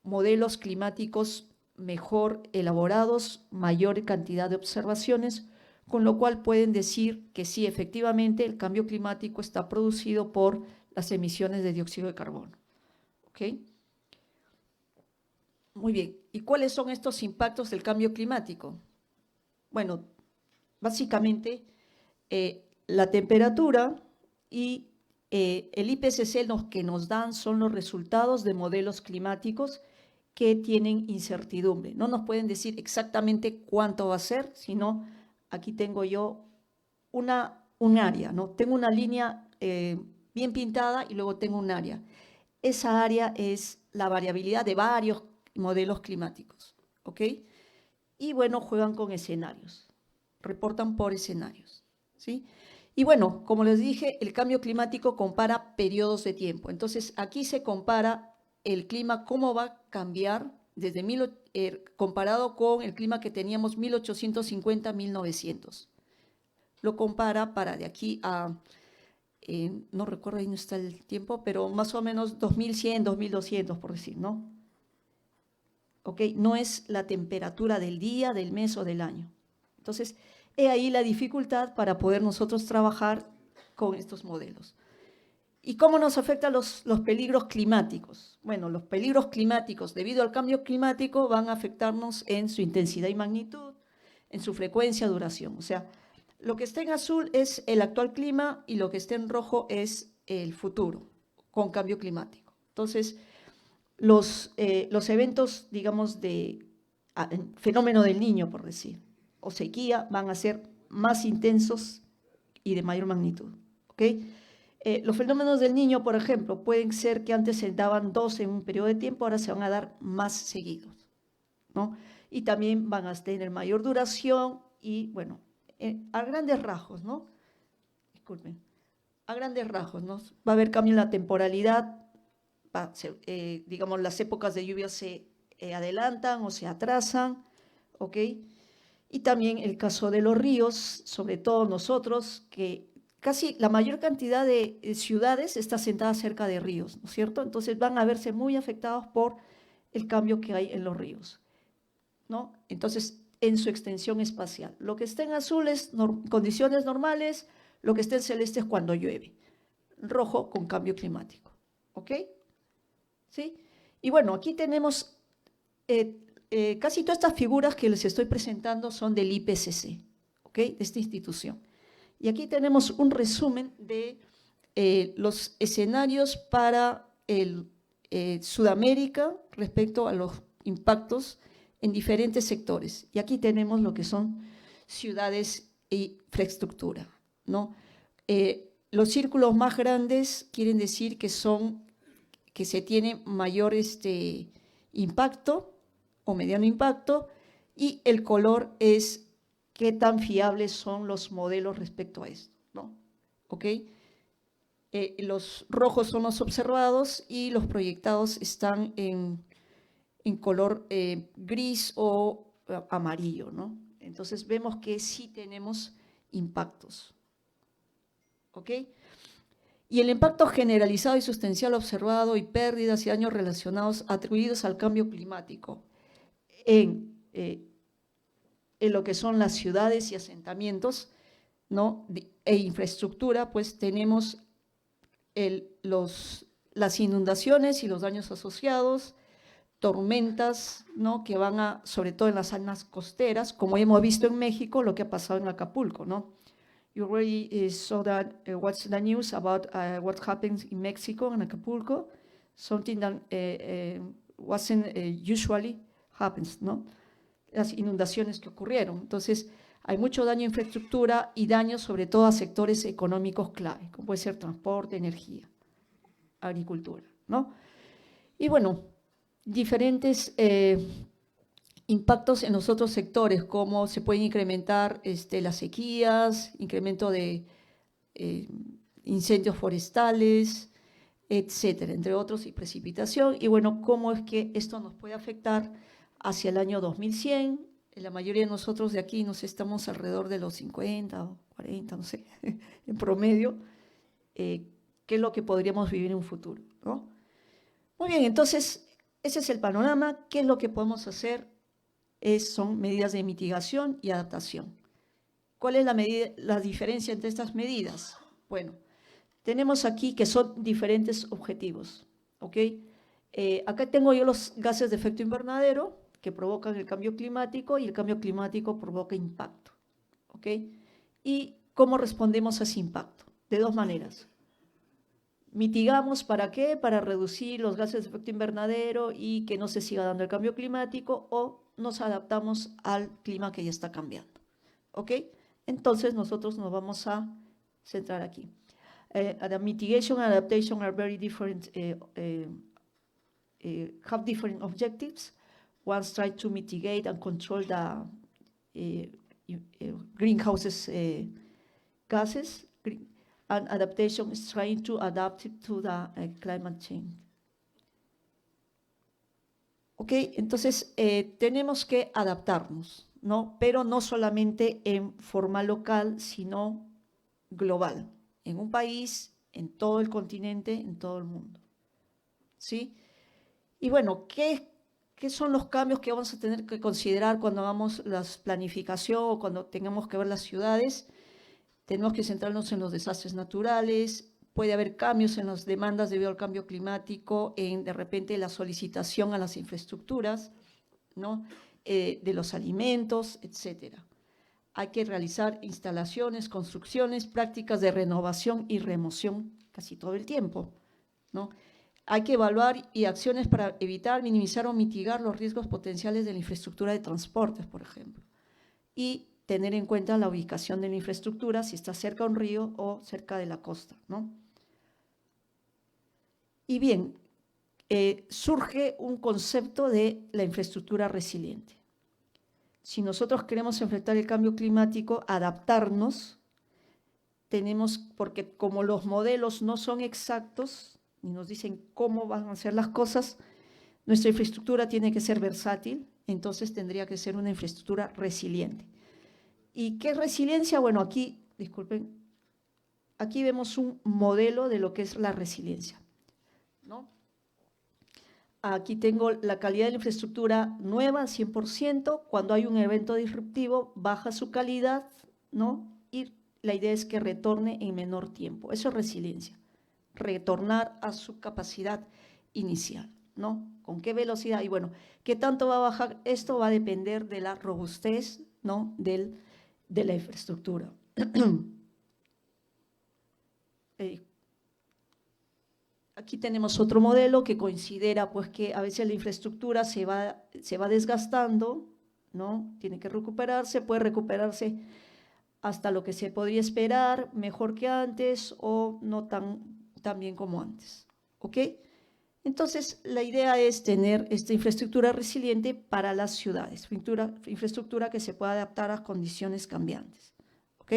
Modelos climáticos mejor elaborados, mayor cantidad de observaciones, con lo cual pueden decir que sí, efectivamente, el cambio climático está producido por las emisiones de dióxido de carbono. ¿Ok? Muy bien. ¿Y cuáles son estos impactos del cambio climático? Bueno, básicamente, la temperatura y el IPCC que nos dan son los resultados de modelos climáticos que tienen incertidumbre. No nos pueden decir exactamente cuánto va a ser, sino aquí tengo yo un área, ¿no? Tengo una línea bien pintada y luego tengo un área. Esa área es la variabilidad de varios modelos climáticos, ¿ok? Y bueno, juegan con escenarios, reportan por escenarios, ¿sí? Y bueno, como les dije, el cambio climático compara periodos de tiempo. Entonces, aquí se compara el clima, cómo va a cambiar comparado con el clima que teníamos 1850-1900. Lo compara para de aquí a, no recuerdo ahí no está el tiempo, pero más o menos 2100, 2200, por decir, ¿no? ¿Ok? No es la temperatura del día, del mes o del año. Entonces, he ahí la dificultad para poder nosotros trabajar con estos modelos. ¿Y cómo nos afectan los peligros climáticos? Bueno, los peligros climáticos debido al cambio climático van a afectarnos en su intensidad y magnitud, en su frecuencia, duración. O sea, lo que está en azul es el actual clima y lo que está en rojo es el futuro con cambio climático. Entonces, los eventos, digamos, fenómeno del Niño, por decir, o sequía, van a ser más intensos y de mayor magnitud, ¿ok? Los fenómenos del Niño, por ejemplo, pueden ser que antes se daban 2 en un periodo de tiempo, ahora se van a dar más seguidos, ¿no? Y también van a tener mayor duración y, bueno, a grandes rasgos, ¿no? Disculpen, a grandes rasgos, ¿no? Va a haber cambio en la temporalidad, digamos, las épocas de lluvia se adelantan o se atrasan, ¿ok? Y también el caso de los ríos, sobre todo nosotros, que casi la mayor cantidad de ciudades está sentada cerca de ríos, ¿no es cierto? Entonces van a verse muy afectados por el cambio que hay en los ríos, ¿no? Entonces, en su extensión espacial. Lo que está en azul es condiciones normales, lo que está en celeste es cuando llueve. Rojo con cambio climático, ¿ok? ¿Sí? Y bueno, aquí tenemos casi todas estas figuras que les estoy presentando son del IPCC, ¿ok? De esta institución. Y aquí tenemos un resumen de los escenarios para Sudamérica respecto a los impactos en diferentes sectores. Y aquí tenemos lo que son ciudades e infraestructura, ¿no? Los círculos más grandes quieren decir que se tiene mayor impacto o mediano impacto, y el color es qué tan fiables son los modelos respecto a esto, ¿no? ¿Ok? Los rojos son los observados y los proyectados están en color gris o amarillo, ¿no? Entonces vemos que sí tenemos impactos, ¿ok? Y el impacto generalizado y sustancial observado y pérdidas y daños relacionados atribuidos al cambio climático en lo que son las ciudades y asentamientos, ¿no? E infraestructura, pues tenemos las inundaciones y los daños asociados, tormentas, ¿no? Que van sobre todo en las zonas costeras, como hemos visto en México, lo que ha pasado en Acapulco, ¿no? You already saw that, what's the news about what happens in Mexico and Acapulco, something that wasn't usually happens, ¿no? Las inundaciones que ocurrieron. Entonces, hay mucho daño a infraestructura y daño sobre todo a sectores económicos clave, como puede ser transporte, energía, agricultura, ¿no? Y bueno, diferentes impactos en los otros sectores, como se pueden incrementar las sequías, incremento de incendios forestales, etcétera, entre otros, y precipitación. Y bueno, cómo es que esto nos puede afectar hacia el año 2100. La mayoría de nosotros de aquí nos estamos alrededor de los 50 o 40, no sé, en promedio, qué es lo que podríamos vivir en un futuro, ¿no? Muy bien, entonces, ese es el panorama. ¿Qué es lo que podemos hacer? Son medidas de mitigación y adaptación. ¿Cuál es la diferencia entre estas medidas? Bueno, tenemos aquí que son diferentes objetivos, ¿ok? Acá tengo yo los gases de efecto invernadero que provocan el cambio climático, y el cambio climático provoca impacto, ¿ok? ¿Y cómo respondemos a ese impacto? De dos maneras. Mitigamos, ¿para qué? Para reducir los gases de efecto invernadero y que no se siga dando el cambio climático, o nos adaptamos al clima que ya está cambiando, ¿ok? Entonces nosotros nos vamos a centrar aquí. The mitigation and adaptation are very different, have different objectives. One tries to mitigate and control the greenhouse gases, and adaptation is trying to adapt it to the climate change. ¿Ok? Entonces, tenemos que adaptarnos, ¿no? Pero no solamente en forma local, sino global, en un país, en todo el continente, en todo el mundo, ¿sí? Y bueno, ¿qué son los cambios que vamos a tener que considerar cuando hagamos la planificación o cuando tengamos que ver las ciudades? Tenemos que centrarnos en los desastres naturales. Puede haber cambios en las demandas debido al cambio climático, en de repente la solicitación a las infraestructuras, ¿no? De los alimentos, etcétera. Hay que realizar instalaciones, construcciones, prácticas de renovación y remoción casi todo el tiempo, ¿no? Hay que evaluar y acciones para evitar, minimizar o mitigar los riesgos potenciales de la infraestructura de transportes, por ejemplo. Y tener en cuenta la ubicación de la infraestructura, si está cerca a un río o cerca de la costa, ¿no? Y bien, surge un concepto de la infraestructura resiliente. Si nosotros queremos enfrentar el cambio climático, adaptarnos, porque como los modelos no son exactos, y nos dicen cómo van a ser las cosas, nuestra infraestructura tiene que ser versátil, entonces tendría que ser una infraestructura resiliente. ¿Y qué es resiliencia? Bueno, aquí, disculpen, aquí vemos un modelo de lo que es la resiliencia, ¿no? Aquí tengo la calidad de la infraestructura nueva, 100%, cuando hay un evento disruptivo, baja su calidad, ¿no? Y la idea es que retorne en menor tiempo. Eso es resiliencia. Retornar a su capacidad inicial, ¿no? ¿Con qué velocidad? Y bueno, ¿qué tanto va a bajar? Esto va a depender de la robustez, ¿no? de la infraestructura. Aquí tenemos otro modelo que considera pues que a veces la infraestructura se va desgastando, ¿no? Tiene que recuperarse, puede recuperarse hasta lo que se podría esperar, mejor que antes o no tan bien como antes, ¿ok? Entonces, la idea es tener esta infraestructura resiliente para las ciudades, infraestructura que se pueda adaptar a condiciones cambiantes, ¿ok?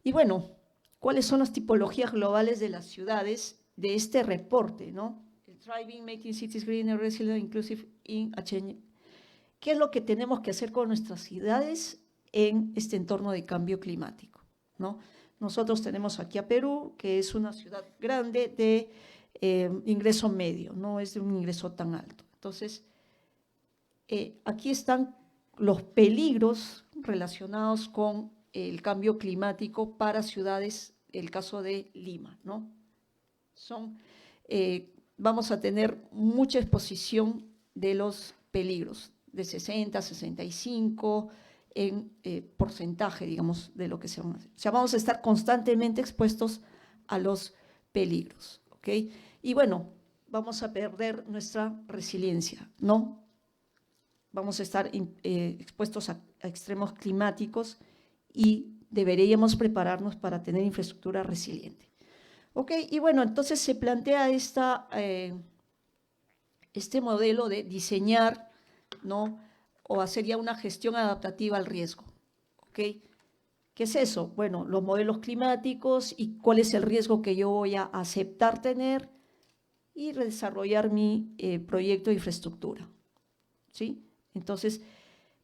Y bueno, ¿cuáles son las tipologías globales de las ciudades de este reporte, ¿no? El Thriving, Making Cities Greener, Resilient, Inclusive in a Change. ¿Qué es lo que tenemos que hacer con nuestras ciudades en este entorno de cambio climático, ¿no? Nosotros tenemos aquí a Perú, que es una ciudad grande de ingreso medio, no es de un ingreso tan alto. Entonces, aquí están los peligros relacionados con el cambio climático para ciudades, el caso de Lima, ¿no? Vamos a tener mucha exposición de los peligros, de 60 a 65 en porcentaje, digamos, de lo que se van a hacer. O sea, vamos a estar constantemente expuestos a los peligros, ¿ok? Y bueno, vamos a perder nuestra resiliencia, ¿no? Vamos a estar expuestos a extremos climáticos y deberíamos prepararnos para tener infraestructura resiliente. ¿Ok? Y bueno, entonces se plantea este modelo de diseñar, ¿no? O hacer ya una gestión adaptativa al riesgo, ¿ok? ¿Qué es eso? Bueno, los modelos climáticos y cuál es el riesgo que yo voy a aceptar tener y desarrollar mi proyecto de infraestructura, ¿sí? Entonces,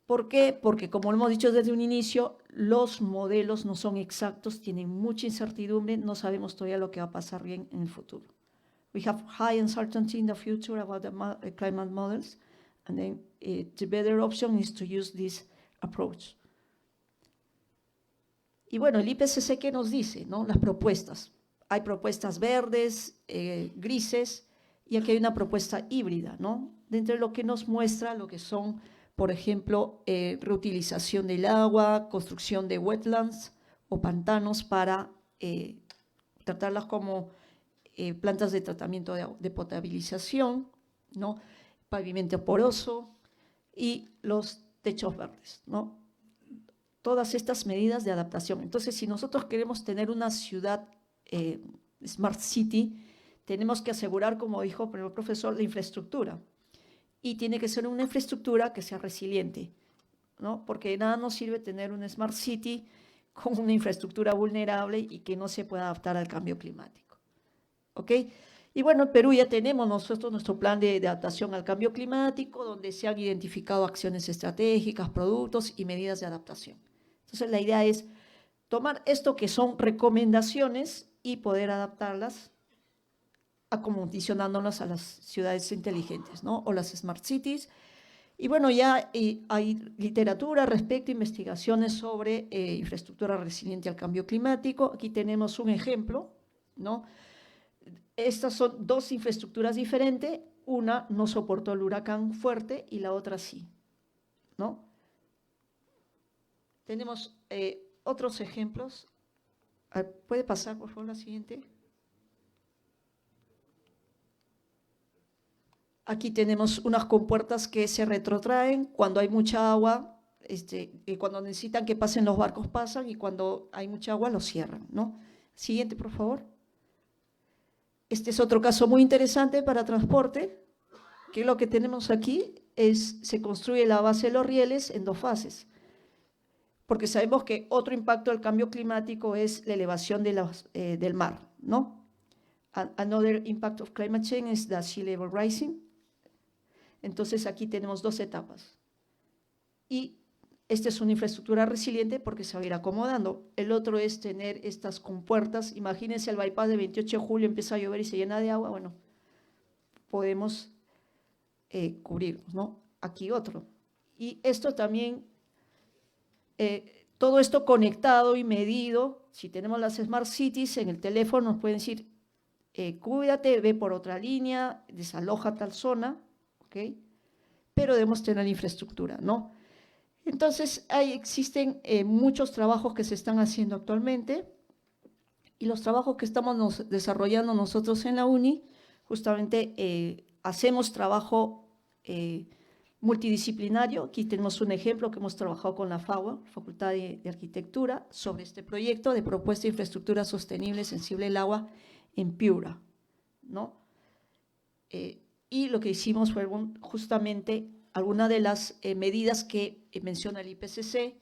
¿por qué? Porque como hemos dicho desde un inicio, los modelos no son exactos, tienen mucha incertidumbre, no sabemos todavía lo que va a pasar bien en el futuro. We have high uncertainty in the future about the climate models, and then the better option is to use this approach. Y bueno, el IPCC, ¿qué nos dice? ¿No? Las propuestas. Hay propuestas verdes, grises, y aquí hay una propuesta híbrida, ¿no? Dentro de lo que nos muestra lo que son, por ejemplo, reutilización del agua, construcción de wetlands o pantanos para tratarlas como plantas de tratamiento de potabilización, ¿no? Pavimento poroso y los techos verdes, ¿no? Todas estas medidas de adaptación. Entonces, si nosotros queremos tener una ciudad Smart City, tenemos que asegurar, como dijo el profesor, la infraestructura. Y tiene que ser una infraestructura que sea resiliente, ¿no? Porque de nada nos sirve tener una Smart City con una infraestructura vulnerable y que no se pueda adaptar al cambio climático. ¿Ok? Y bueno, en Perú ya tenemos nosotros nuestro plan de adaptación al cambio climático, donde se han identificado acciones estratégicas, productos y medidas de adaptación. Entonces, la idea es tomar esto que son recomendaciones y poder adaptarlas, acondicionándolas a las ciudades inteligentes, ¿no? O las smart cities. Y bueno, ya hay literatura respecto a investigaciones sobre infraestructura resiliente al cambio climático. Aquí tenemos un ejemplo, ¿no? Estas son dos infraestructuras diferentes. Una no soportó el huracán fuerte y la otra sí, ¿no? Tenemos otros ejemplos. ¿Puede pasar, por favor, la siguiente? Aquí tenemos unas compuertas que se retrotraen cuando hay mucha agua, y cuando necesitan que pasen los barcos pasan y cuando hay mucha agua los cierran, ¿no? Siguiente, por favor. Este es otro caso muy interesante para transporte, que lo que tenemos aquí se construye la base de los rieles en dos fases, porque sabemos que otro impacto del cambio climático es la elevación del mar, ¿no? Another impact of climate change is the sea level rising. Entonces, aquí tenemos dos etapas. Y esta es una infraestructura resiliente porque se va a ir acomodando. El otro es tener estas compuertas. Imagínense el bypass de 28 de julio, empieza a llover y se llena de agua. Bueno, podemos cubrirnos, ¿no? Aquí otro. Y esto también, todo esto conectado y medido. Si tenemos las Smart Cities en el teléfono, nos pueden decir, cuídate, ve por otra línea, desaloja tal zona, ¿ok? Pero debemos tener infraestructura, ¿no? Entonces, existen muchos trabajos que se están haciendo actualmente y los trabajos que estamos desarrollando nosotros en la UNI, justamente hacemos trabajo multidisciplinario. Aquí tenemos un ejemplo que hemos trabajado con la FAUA, Facultad de Arquitectura, sobre este proyecto de propuesta de infraestructura sostenible sensible al agua en Piura, ¿no? Y lo que hicimos fue justamente algunas de las medidas que menciona el IPCC,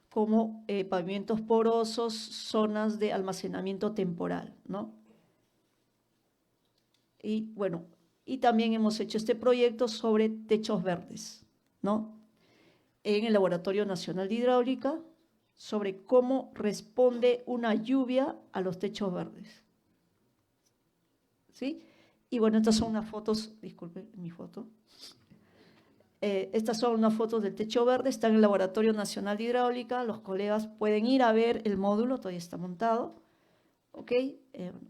como pavimentos porosos, zonas de almacenamiento temporal, ¿no? Y bueno, y también hemos hecho este proyecto sobre techos verdes, ¿no? En el Laboratorio Nacional de Hidráulica, sobre cómo responde una lluvia a los techos verdes, ¿sí? Y bueno, estas son unas fotos, disculpe mi foto. Estas son unas fotos del techo verde, está en el Laboratorio Nacional de Hidráulica, los colegas pueden ir a ver el módulo, todavía está montado, ¿ok?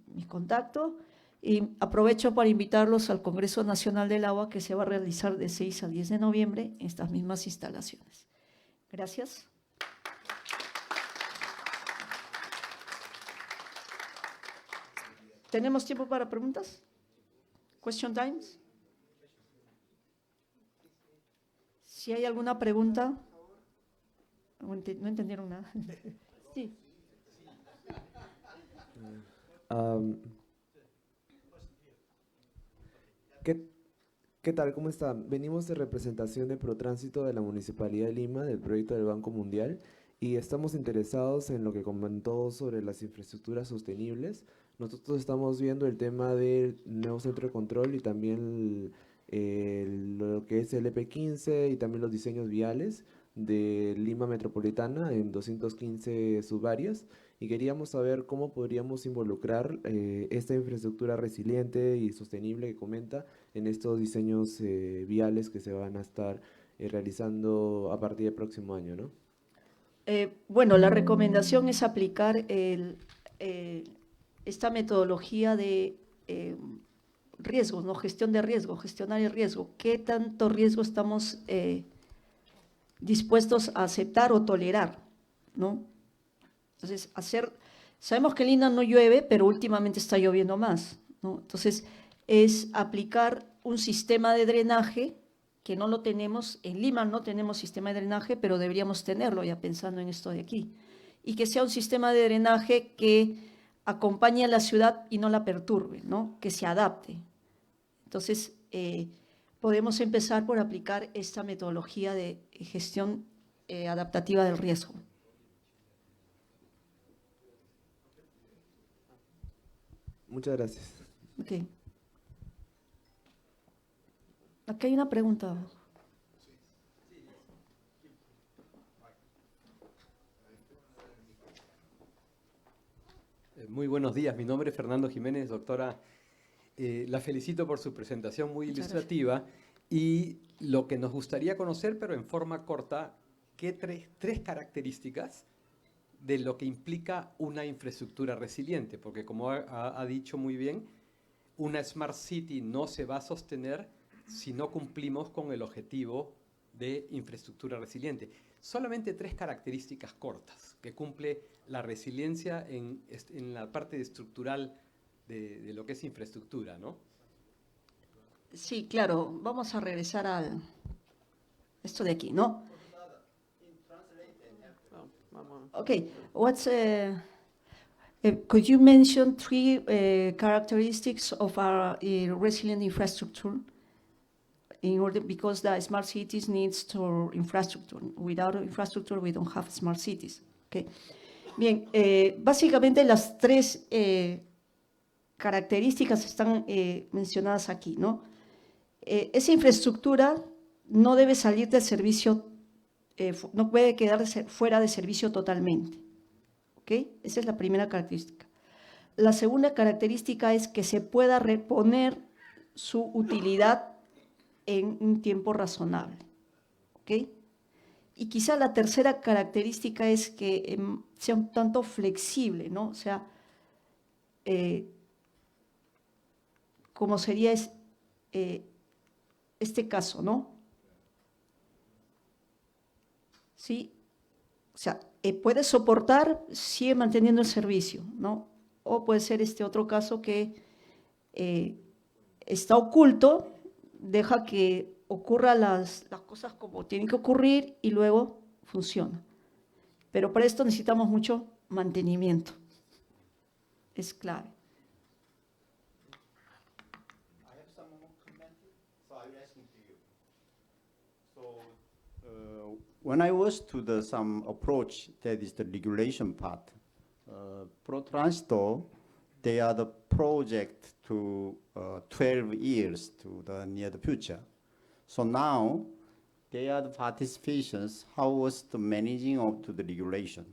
Mis contactos, y aprovecho para invitarlos al Congreso Nacional del Agua que se va a realizar de 6 al 10 de noviembre en estas mismas instalaciones. Gracias. ¿Tenemos tiempo para preguntas? Question times. Si hay alguna pregunta, no entendieron nada. Sí. ¿Qué tal? ¿Cómo están? Venimos de representación de Protránsito de la Municipalidad de Lima, del proyecto del Banco Mundial, y estamos interesados en lo que comentó sobre las infraestructuras sostenibles. Nosotros estamos viendo el tema del nuevo centro de control y también lo que es el EP15 y también los diseños viales de Lima Metropolitana en 215 subáreas. Y queríamos saber cómo podríamos involucrar esta infraestructura resiliente y sostenible que comenta en estos diseños viales que se van a estar realizando a partir del próximo año, ¿no? Bueno, la recomendación es aplicar esta metodología de riesgos, ¿no? Gestión de riesgo, gestionar el riesgo. ¿Qué tanto riesgo estamos dispuestos a aceptar o tolerar, ¿no? Entonces, sabemos que en Lima no llueve, pero últimamente está lloviendo más, ¿no? Entonces, es aplicar un sistema de drenaje que no lo tenemos. En Lima no tenemos sistema de drenaje, pero deberíamos tenerlo, ya pensando en esto de aquí. Y que sea un sistema de drenaje que acompañe a la ciudad y no la perturbe, ¿no? Que se adapte. Entonces, podemos empezar por aplicar esta metodología de gestión adaptativa del riesgo. Muchas gracias. Ok. Aquí hay una pregunta. Muy buenos días, mi nombre es Fernando Jiménez, doctora. La felicito por su presentación muy Muchas ilustrativa y lo que nos gustaría conocer, pero en forma corta, ¿qué tres características de lo que implica una infraestructura resiliente? Porque como ha dicho muy bien, una Smart City no se va a sostener si no cumplimos con el objetivo de infraestructura resiliente. Solamente tres características cortas que cumple la resiliencia en la parte estructural de lo que es infraestructura, ¿no? Sí, claro. Vamos a regresar a esto de aquí, ¿no? Okay. Could you mention three characteristics of our resilient infrastructure? Because the smart cities needs to infrastructure. Without infrastructure, we don't have smart cities. Okay. Bien, básicamente las tres características están mencionadas aquí, ¿no? Esa infraestructura no debe salir del servicio, no puede quedar fuera de servicio totalmente. ¿Ok? Esa es la primera característica. La segunda característica es que se pueda reponer su utilidad en un tiempo razonable. ¿Ok? Y quizá la tercera característica es que sea un tanto flexible, ¿no? O sea, como sería este caso, ¿no? ¿Sí? O sea, puede soportar, sigue manteniendo el servicio, ¿no? O puede ser este otro caso que está oculto, deja que ocurran las cosas como tienen que ocurrir y luego funciona. Pero para esto necesitamos mucho mantenimiento. Es clave. When I was to some approach, that is the regulation part. Protránsito, they are the project to 12 years to the near the future. So now, they are the participations. How was the managing of to the regulation?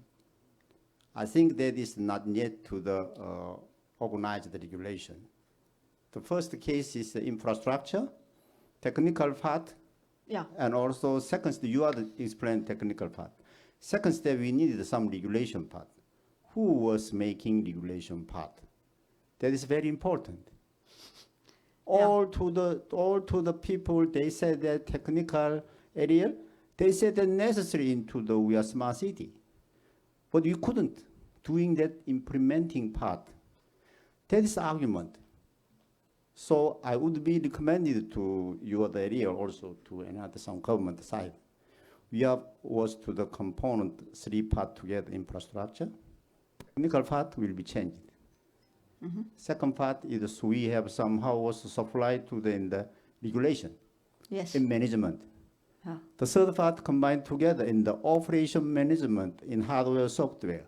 I think that is not yet to the organized regulation. The first case is the infrastructure, technical part. Yeah. And also, second step, you are the explain technical part. Second step, we needed some regulation part. Who was making regulation part? That is very important. All to the people, they said that technical area, they said that necessary into the we are smart city. But you couldn't doing that implementing part. That is argument. So I would be recommended to your area also to another some government side. We was to the component three part together infrastructure. Technical part will be changed. Second part is we have somehow was supplied to the regulation Yes. in management. Ah. The third part combined together in the operation management in hardware software.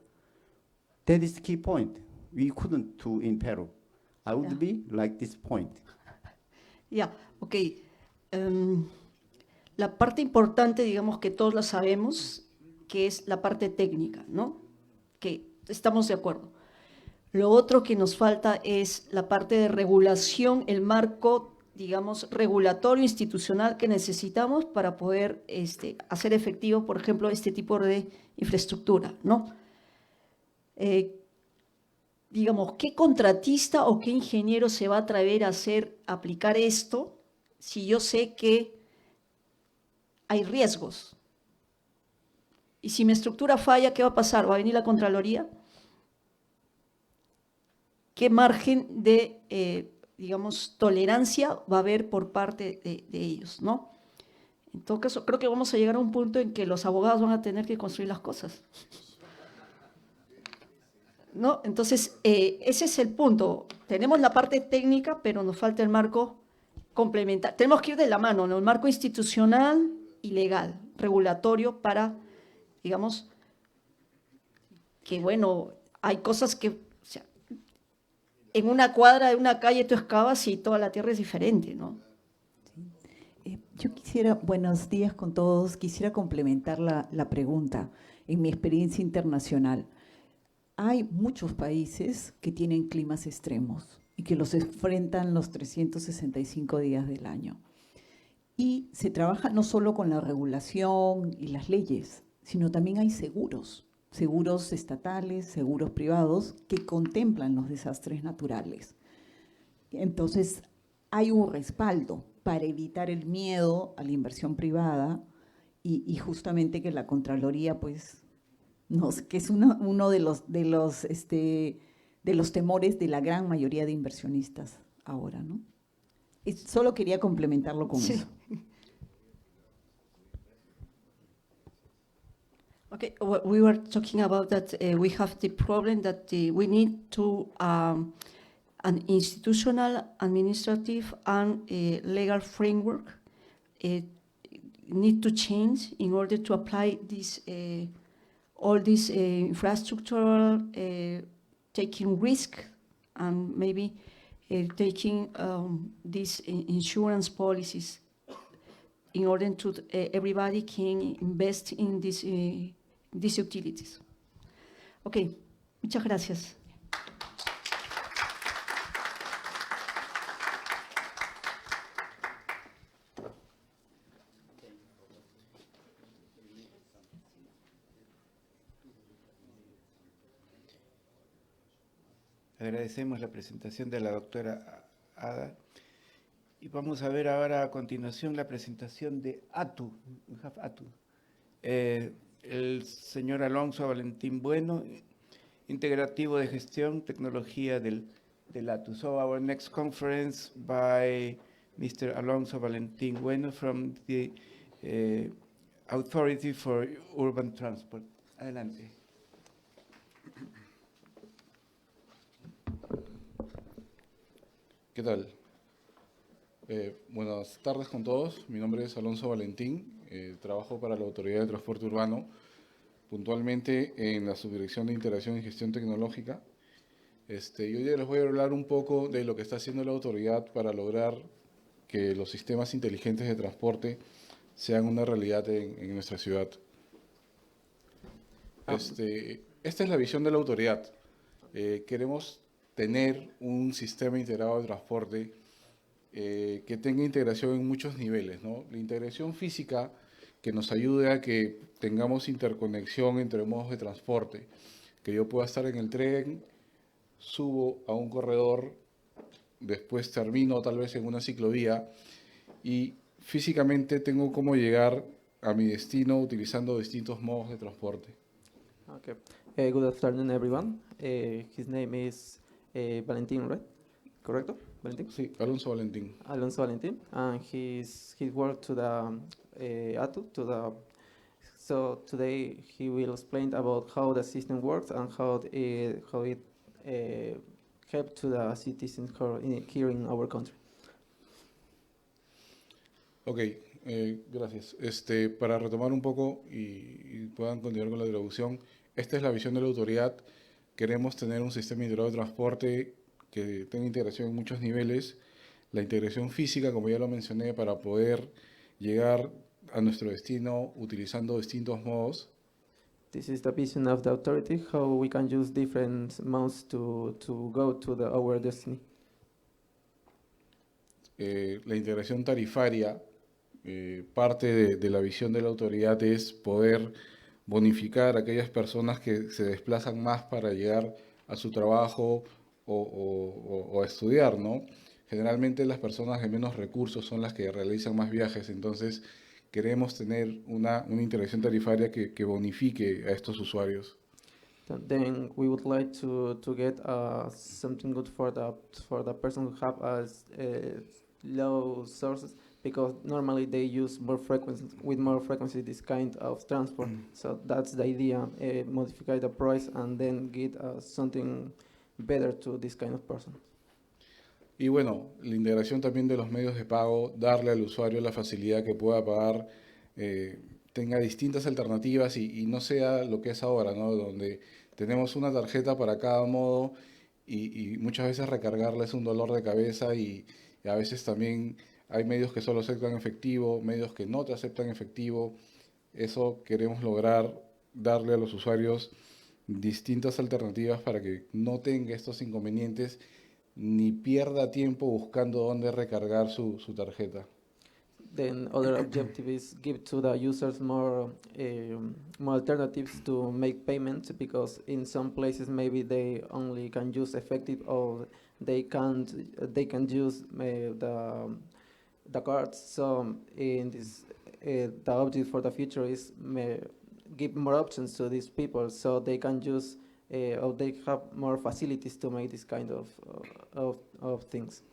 That is the key point. We couldn't do in Peru. I would Yeah. be like this point. Ya, ok. La parte importante, digamos que todos la sabemos, que es la parte técnica, ¿no? Que estamos de acuerdo. Lo otro que nos falta es la parte de regulación, el marco, digamos, regulatorio institucional que necesitamos para poder hacer efectivo, por ejemplo, este tipo de infraestructura, ¿no? Digamos, ¿qué contratista o qué ingeniero se va a atrever a aplicar esto si yo sé que hay riesgos? Y si mi estructura falla, ¿qué va a pasar? ¿Va a venir la Contraloría? ¿Qué margen de, digamos, tolerancia va a haber por parte de ellos, ¿no? En todo caso, creo que vamos a llegar a un punto en que los abogados van a tener que construir las cosas, ¿no? Entonces, ese es el punto. Tenemos la parte técnica, pero nos falta el marco complementar. Tenemos que ir de la mano, ¿no? El marco institucional y legal, regulatorio para, digamos, que bueno, hay cosas que, o sea, en una cuadra de una calle tú excavas y toda la tierra es diferente, ¿no? Yo quisiera, buenos días con todos, quisiera complementar la pregunta. En mi experiencia internacional, hay muchos países que tienen climas extremos y que los enfrentan los 365 días del año. Y se trabaja no solo con la regulación y las leyes, sino también hay seguros estatales, seguros privados que contemplan los desastres naturales. Entonces, hay un respaldo para evitar el miedo a la inversión privada y justamente que la Contraloría, pues, que es uno de los temores de la gran mayoría de inversionistas ahora, ¿no? Y solo quería complementarlo con eso. Okay, we were talking about that we have the problem that we need to an institutional, administrative, and legal framework need to change in order to apply this all this infrastructural taking risk and maybe taking these insurance policies in order to everybody can invest in these utilities. Okay, muchas gracias. Agradecemos la presentación de la doctora Ada. Y vamos a ver ahora a continuación la presentación de ATU. We have ATU. El señor Alonso Valentín Bueno, integrativo de gestión, tecnología del ATU. So our next conference by Mr. Alonso Valentín Bueno from the Authority for Urban Transport. Adelante. ¿Qué tal? Buenas tardes con todos. Mi nombre es Alonso Valentín. Trabajo para la Autoridad de Transporte Urbano, puntualmente en la Subdirección de Integración y Gestión Tecnológica. Y hoy les voy a hablar un poco de lo que está haciendo la autoridad para lograr que los sistemas inteligentes de transporte sean una realidad en nuestra ciudad. Esta es la visión de la autoridad. Queremos tener un sistema integrado de transporte que tenga integración en muchos niveles, ¿no? La integración física que nos ayude a que tengamos interconexión entre modos de transporte, que yo pueda estar en el tren, subo a un corredor, después termino tal vez en una ciclovía y físicamente tengo cómo llegar a mi destino utilizando distintos modos de transporte. Okay. Good afternoon, everyone. His name is Valentín, right? Correcto? Valentín? Sí, Alonso Valentín. Alonso Valentín, and he worked to the ATU, so today he will explain about how the system works and how it helped to the citizens here in our country. Ok, gracias. Para retomar un poco y puedan continuar con la traducción, esta es la visión de la autoridad. Queremos tener un sistema integrado de transporte que tenga integración en muchos niveles. La integración física, como ya lo mencioné, para poder llegar a nuestro destino utilizando distintos modos. This is the vision of the authority, how we can use different modes to go to our destiny. La integración tarifaria, parte de la visión de la autoridad es poder bonificar a aquellas personas que se desplazan más para llegar a su trabajo o a estudiar, ¿no? Generalmente las personas de menos recursos son las que realizan más viajes, entonces queremos tener una integración tarifaria que bonifique a estos usuarios. Then we would like to get something good for the person who have low sources, because normally they use more frequency this kind of transport. So that's the idea, modify the price and then get something better to this kind of person. Y bueno, la integración también de los medios de pago, darle al usuario la facilidad que pueda pagar, tenga distintas alternativas y no sea lo que es ahora, ¿no? Donde tenemos una tarjeta para cada modo y muchas veces recargarla es un dolor de cabeza y a veces también hay medios que solo aceptan efectivo, medios que no te aceptan efectivo. Eso queremos lograr, darle a los usuarios distintas alternativas para que no tenga estos inconvenientes ni pierda tiempo buscando dónde recargar su tarjeta. Then other objective is give to the users more alternatives to make payments, because in some places maybe they only can use effective or they can use the cards. So in this the object for the future is give more options to these people so they can use or they have more facilities to make this kind of things.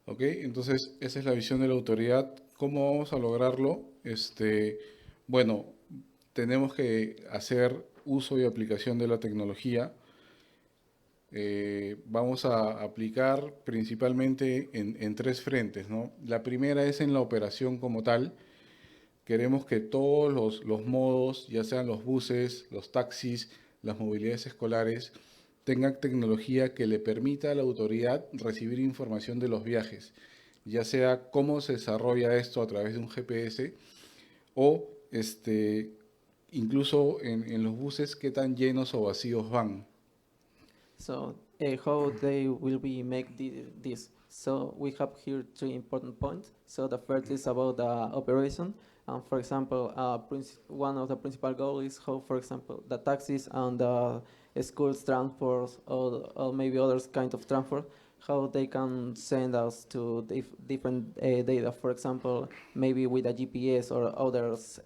Ok, entonces esa es la visión de la autoridad. ¿Cómo vamos a lograrlo? Bueno, tenemos que hacer uso y aplicación de la tecnología. Vamos a aplicar principalmente en tres frentes, ¿no? La primera es en la operación como tal. Queremos que todos los modos, ya sean los buses, los taxis, las movilidades escolares, tengan tecnología que le permita a la autoridad recibir información de los viajes, ya sea cómo se desarrolla esto a través de un GPS o incluso en los buses qué tan llenos o vacíos van. So how they will be make this. So we have here three important points. So the first is about the operation. For example, one of the principal goals is how, for example, the taxis and the schools transports or maybe others kind of transport, how they can send us to different data. For example, maybe with a GPS or others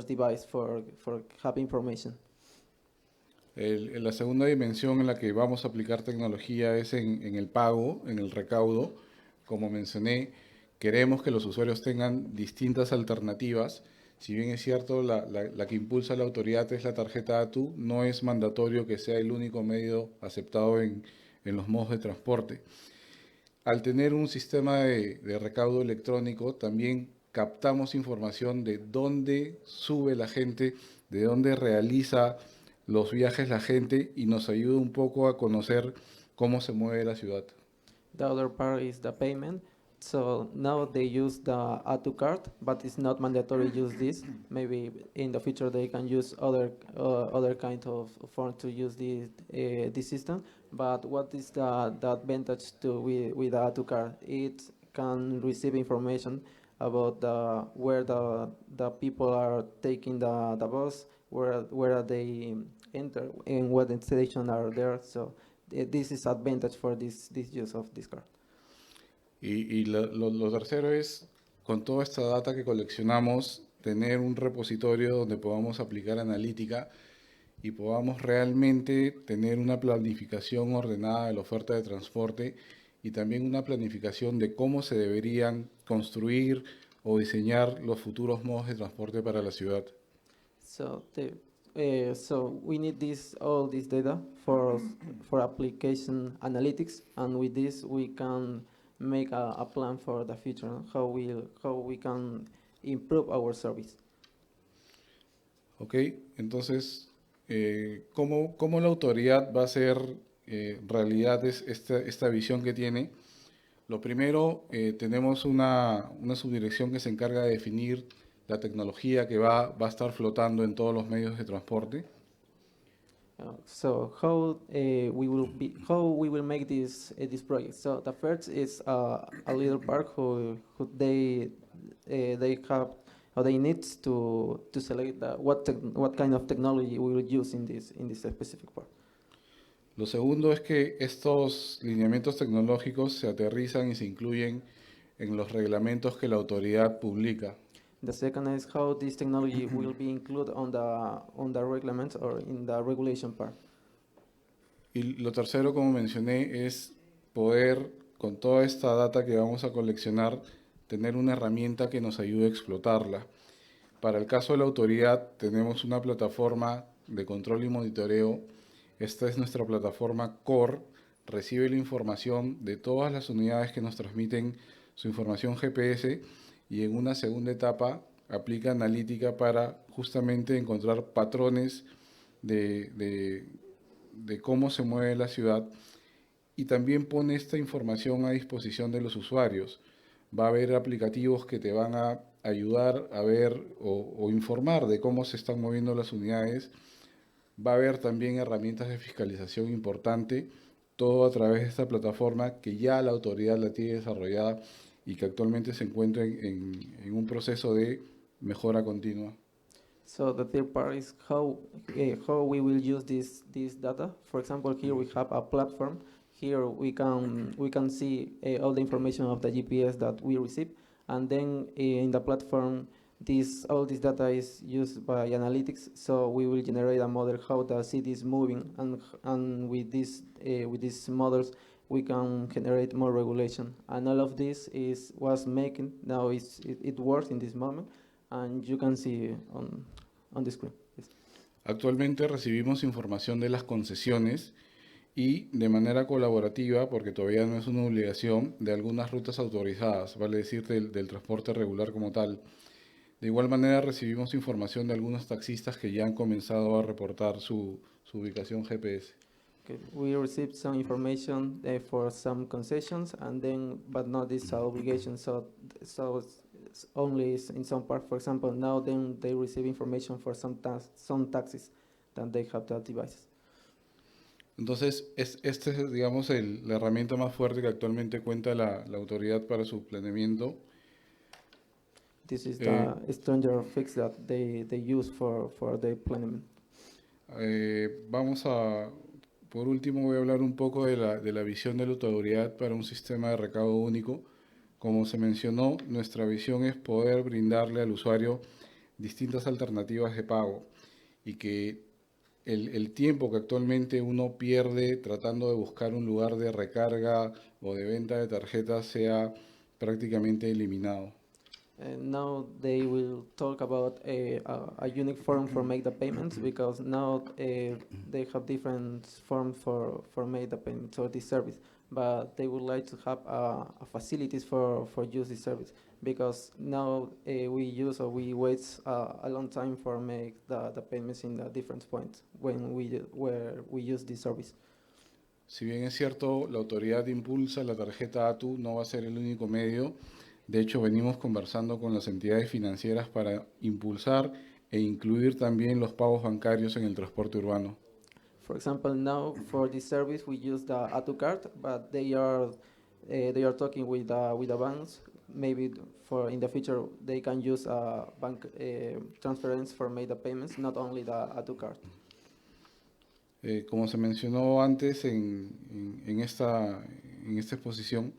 device for have information. La segunda dimensión en la que vamos a aplicar tecnología es en el pago, en el recaudo. Como mencioné, queremos que los usuarios tengan distintas alternativas. Si bien es cierto, la que impulsa la autoridad es la tarjeta ATU, no es mandatorio que sea el único medio aceptado en los modos de transporte. Al tener un sistema de recaudo electrónico, también captamos información de dónde sube la gente, de dónde realiza los viajes la gente y nos ayuda un poco a conocer cómo se mueve la ciudad. The other part is the payment. So now they use the ATU card, but it's not mandatory to use this. Maybe in the future they can use other kind of form to use this system. But what is the advantage with the ATU card? It can receive information about where the people are taking the bus, where they enter, and what station are there. So this is advantage for this use of this card. Y lo tercero es, con toda esta data que coleccionamos, tener un repositorio donde podamos aplicar analítica y podamos realmente tener una planificación ordenada de la oferta de transporte y también una planificación de cómo se deberían construir o diseñar los futuros modos de transporte para la ciudad. So we need all this data for application analytics, and with this we can make a plan for the future, how we can improve our service. Ok, entonces, ¿cómo la autoridad va a hacer realidad esta visión que tiene? Lo primero, tenemos una subdirección que se encarga de definir la tecnología que va a estar flotando en todos los medios de transporte. So how we will make this project? So the first is a little part who they have or they need to select what kind of technology we will use in this specific part. Lo segundo es que estos lineamientos tecnológicos se aterrizan y se incluyen en los reglamentos que la autoridad publica. The second is how this technology will be included on the regulations or in the regulation part. Y lo tercero, como mencioné, es poder, con toda esta data que vamos a coleccionar, tener una herramienta que nos ayude a explotarla. Para el caso de la autoridad, tenemos una plataforma de control y monitoreo. Esta es nuestra plataforma Core. Recibe la información de todas las unidades que nos transmiten su información GPS y en una segunda etapa aplica analítica para justamente encontrar patrones de cómo se mueve la ciudad y también pone esta información a disposición de los usuarios. Va a haber aplicativos que te van a ayudar a ver o informar de cómo se están moviendo las unidades. Va a haber también herramientas de fiscalización importante, todo a través de esta plataforma que ya la autoridad la tiene desarrollada y que actualmente se encuentra en un proceso de mejora continua. So the third part is how we will use this data. For example, here we have a platform. Here we can see all the information of the GPS that we receive, and then in the platform, all this data is used by analytics. So we will generate a model how the city is moving, and with these models, we can generate more regulation. And all of this was making, now it works in this moment, and you can see on the screen. Yes. Actualmente recibimos información de las concesiones y de manera colaborativa, porque todavía no es una obligación, de algunas rutas autorizadas, vale decir del transporte regular como tal. De igual manera recibimos información de algunos taxistas que ya han comenzado a reportar su ubicación GPS. Okay. We received some information for some concessions, but not this obligation. So it's only in some part. For example, now then they receive information for some taxis that they have that devices. Entonces, esta es, digamos, la herramienta más fuerte que actualmente cuenta la autoridad para su planeamiento. This is the stranger fix that they use for their planning. Por último, voy a hablar un poco de la visión de la autoridad para un sistema de recaudo único. Como se mencionó, nuestra visión es poder brindarle al usuario distintas alternativas de pago y que el tiempo que actualmente uno pierde tratando de buscar un lugar de recarga o de venta de tarjetas sea prácticamente eliminado. And now they will talk about a unique form for make the payments, because now they have different forms for make the payments or this service, but they would like to have facilities for use this service, because now we wait a long time for make the payments in the different points where we use this service. Si bien es cierto, la autoridad impulsa la tarjeta ATU, no va a ser el único medio. De hecho, venimos conversando con las entidades financieras para impulsar e incluir también los pagos bancarios en el transporte urbano. For example, now for this service we use the ATU card, but they are talking with the banks. Maybe in the future they can use bank transference for make the payments, not only the ATU card. Como se mencionó antes en esta exposición,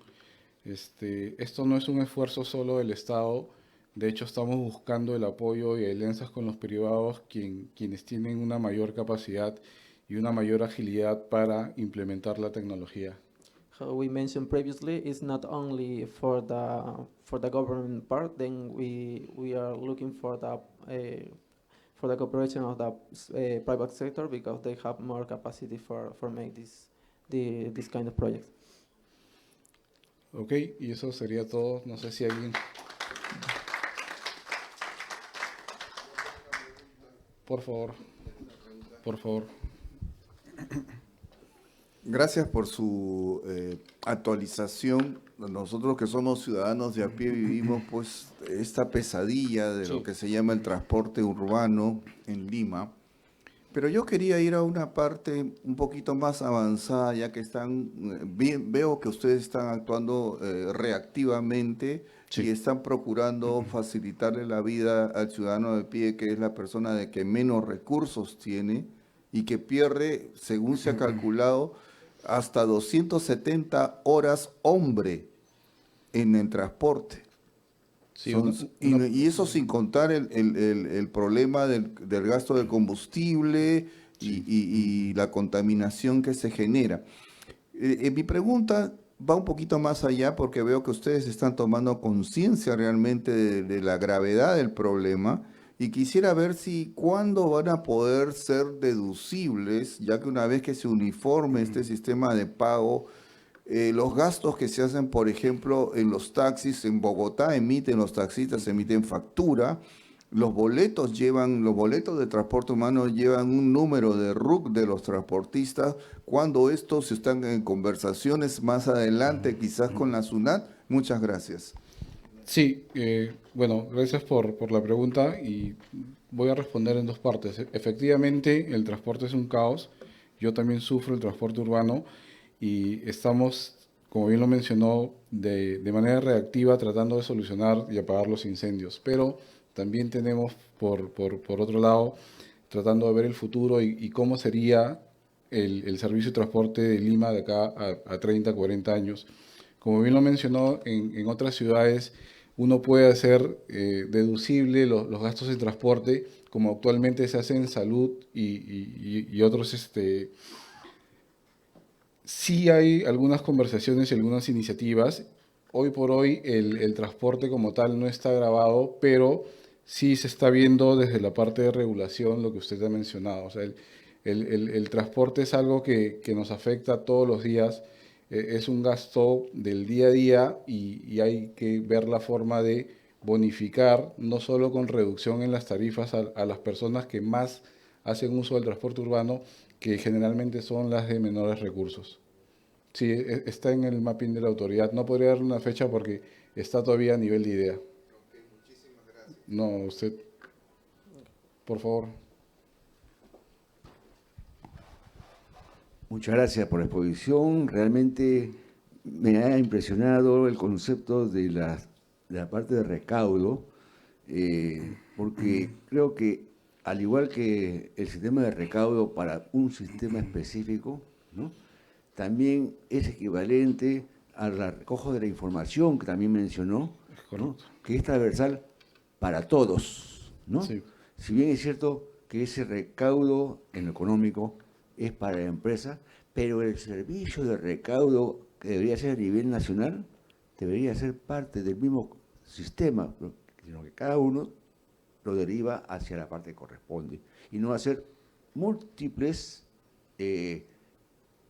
esto no es un esfuerzo solo del Estado. De hecho, estamos buscando el apoyo y alianzas con los privados, quienes tienen una mayor capacidad y una mayor agilidad para implementar la tecnología. How we mentioned previously, it's not only for the government part. Then we are looking for the cooperation of the private sector, because they have more capacity for make this kind of projects. Ok, y eso sería todo. No sé si alguien... Por favor, por favor. Gracias por su actualización. Nosotros que somos ciudadanos de a pie vivimos pues esta pesadilla de lo que se llama el transporte urbano en Lima. Pero yo quería ir a una parte un poquito más avanzada, ya que veo que ustedes están actuando reactivamente y están procurando facilitarle la vida al ciudadano de pie, que es la persona de que menos recursos tiene y que pierde, según se ha calculado, hasta 270 horas hombre en el transporte. Sí, y eso sin contar el problema del gasto de combustible y la contaminación que se genera. Mi pregunta va un poquito más allá porque veo que ustedes están tomando conciencia realmente de la gravedad del problema y quisiera ver si cuándo van a poder ser deducibles, ya que una vez que se uniforme este sistema de pago, los gastos que se hacen, por ejemplo, en los taxis, en Bogotá los taxistas emiten factura, los boletos de transporte humano llevan un número de RUC de los transportistas, cuando estos están en conversaciones más adelante, quizás con la SUNAT. Muchas gracias. Sí, bueno, gracias por la pregunta y voy a responder en dos partes. Efectivamente, el transporte es un caos. Yo también sufro el transporte urbano y estamos, como bien lo mencionó, de manera reactiva tratando de solucionar y apagar los incendios. Pero también tenemos, por otro lado, tratando de ver el futuro y cómo sería el servicio de transporte de Lima de acá a 30, 40 años. Como bien lo mencionó, en otras ciudades uno puede hacer deducible los gastos de transporte, como actualmente se hace en salud y otros. Sí hay algunas conversaciones y algunas iniciativas. Hoy por hoy el transporte como tal no está grabado, pero sí se está viendo desde la parte de regulación lo que usted ha mencionado. O sea, el transporte es algo que nos afecta todos los días. Es un gasto del día a día y hay que ver la forma de bonificar, no solo con reducción en las tarifas a las personas que más hacen uso del transporte urbano, que generalmente son las de menores recursos. Sí, está en el mapping de la autoridad. No podría dar una fecha porque está todavía a nivel de idea. No, usted, por favor. Muchas gracias por la exposición. Realmente me ha impresionado el concepto de la parte de recaudo, porque creo que al igual que el sistema de recaudo para un sistema específico, ¿no?, también es equivalente al recojo de la información que también mencionó, ¿no?, que es transversal para todos, ¿no? Sí. Si bien es cierto que ese recaudo en lo económico es para la empresa, pero el servicio de recaudo que debería ser a nivel nacional debería ser parte del mismo sistema, sino que cada uno lo deriva hacia la parte que corresponde y no hacer múltiples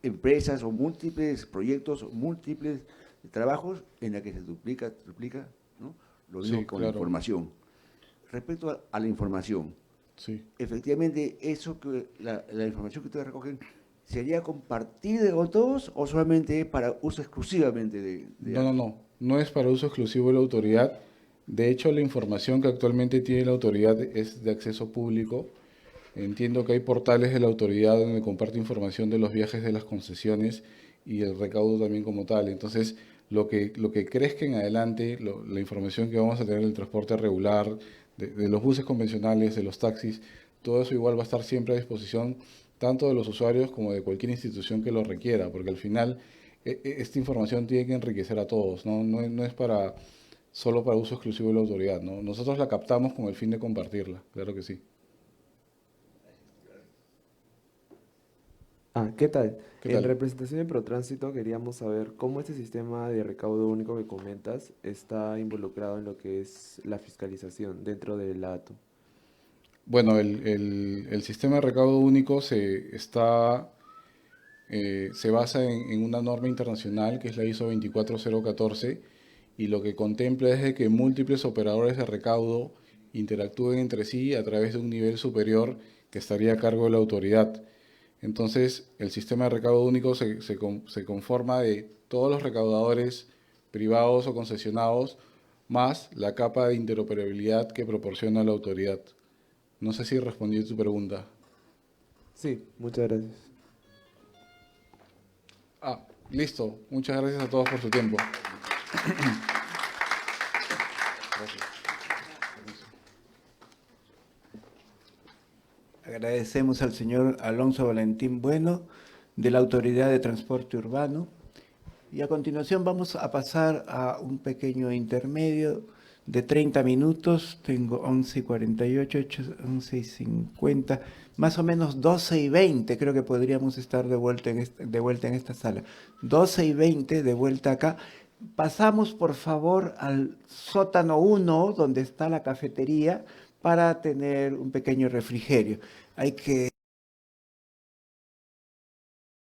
empresas o múltiples proyectos, o múltiples trabajos en la que se duplica, ¿no?, lo mismo Sí, con claro. la información. Respecto a la información, Sí. efectivamente, eso que la información que ustedes recogen, ¿sería compartida con todos o solamente para uso exclusivamente de No es para uso exclusivo de la autoridad. De hecho, la información que actualmente tiene la autoridad es de acceso público. Entiendo que hay portales de la autoridad donde comparte información de los viajes de las concesiones y el recaudo también como tal. Entonces, lo que crezca en adelante, la información que vamos a tener del transporte regular, de los buses convencionales, de los taxis, todo eso igual va a estar siempre a disposición tanto de los usuarios como de cualquier institución que lo requiera, porque al final esta información tiene que enriquecer a todos, no es solo para uso exclusivo de la autoridad, ¿no? Nosotros la captamos con el fin de compartirla, claro que sí. ¿Qué tal? ¿Qué En tal? representación de Protránsito queríamos saber cómo este sistema de recaudo único que comentas está involucrado en lo que es la fiscalización dentro del ATO. Bueno, el sistema de recaudo único se está se basa en una norma internacional que es la ISO 24014 y lo que contempla es de que múltiples operadores de recaudo interactúen entre sí a través de un nivel superior que estaría a cargo de la autoridad. Entonces, el sistema de recaudo único se conforma de todos los recaudadores privados o concesionados, más la capa de interoperabilidad que proporciona la autoridad. No sé si respondí a tu pregunta. Sí, muchas gracias. Listo. Muchas gracias a todos por su tiempo. Agradecemos al señor Alonso Valentín Bueno, de la Autoridad de Transporte Urbano. Y a continuación vamos a pasar a un pequeño intermedio de 30 minutos. Tengo 11:48, 11:50, más o menos 12:20. Creo que podríamos estar de vuelta en esta sala. 12:20 de vuelta acá. Pasamos, por favor, al sótano 1, donde está la cafetería, para tener un pequeño refrigerio. Hay que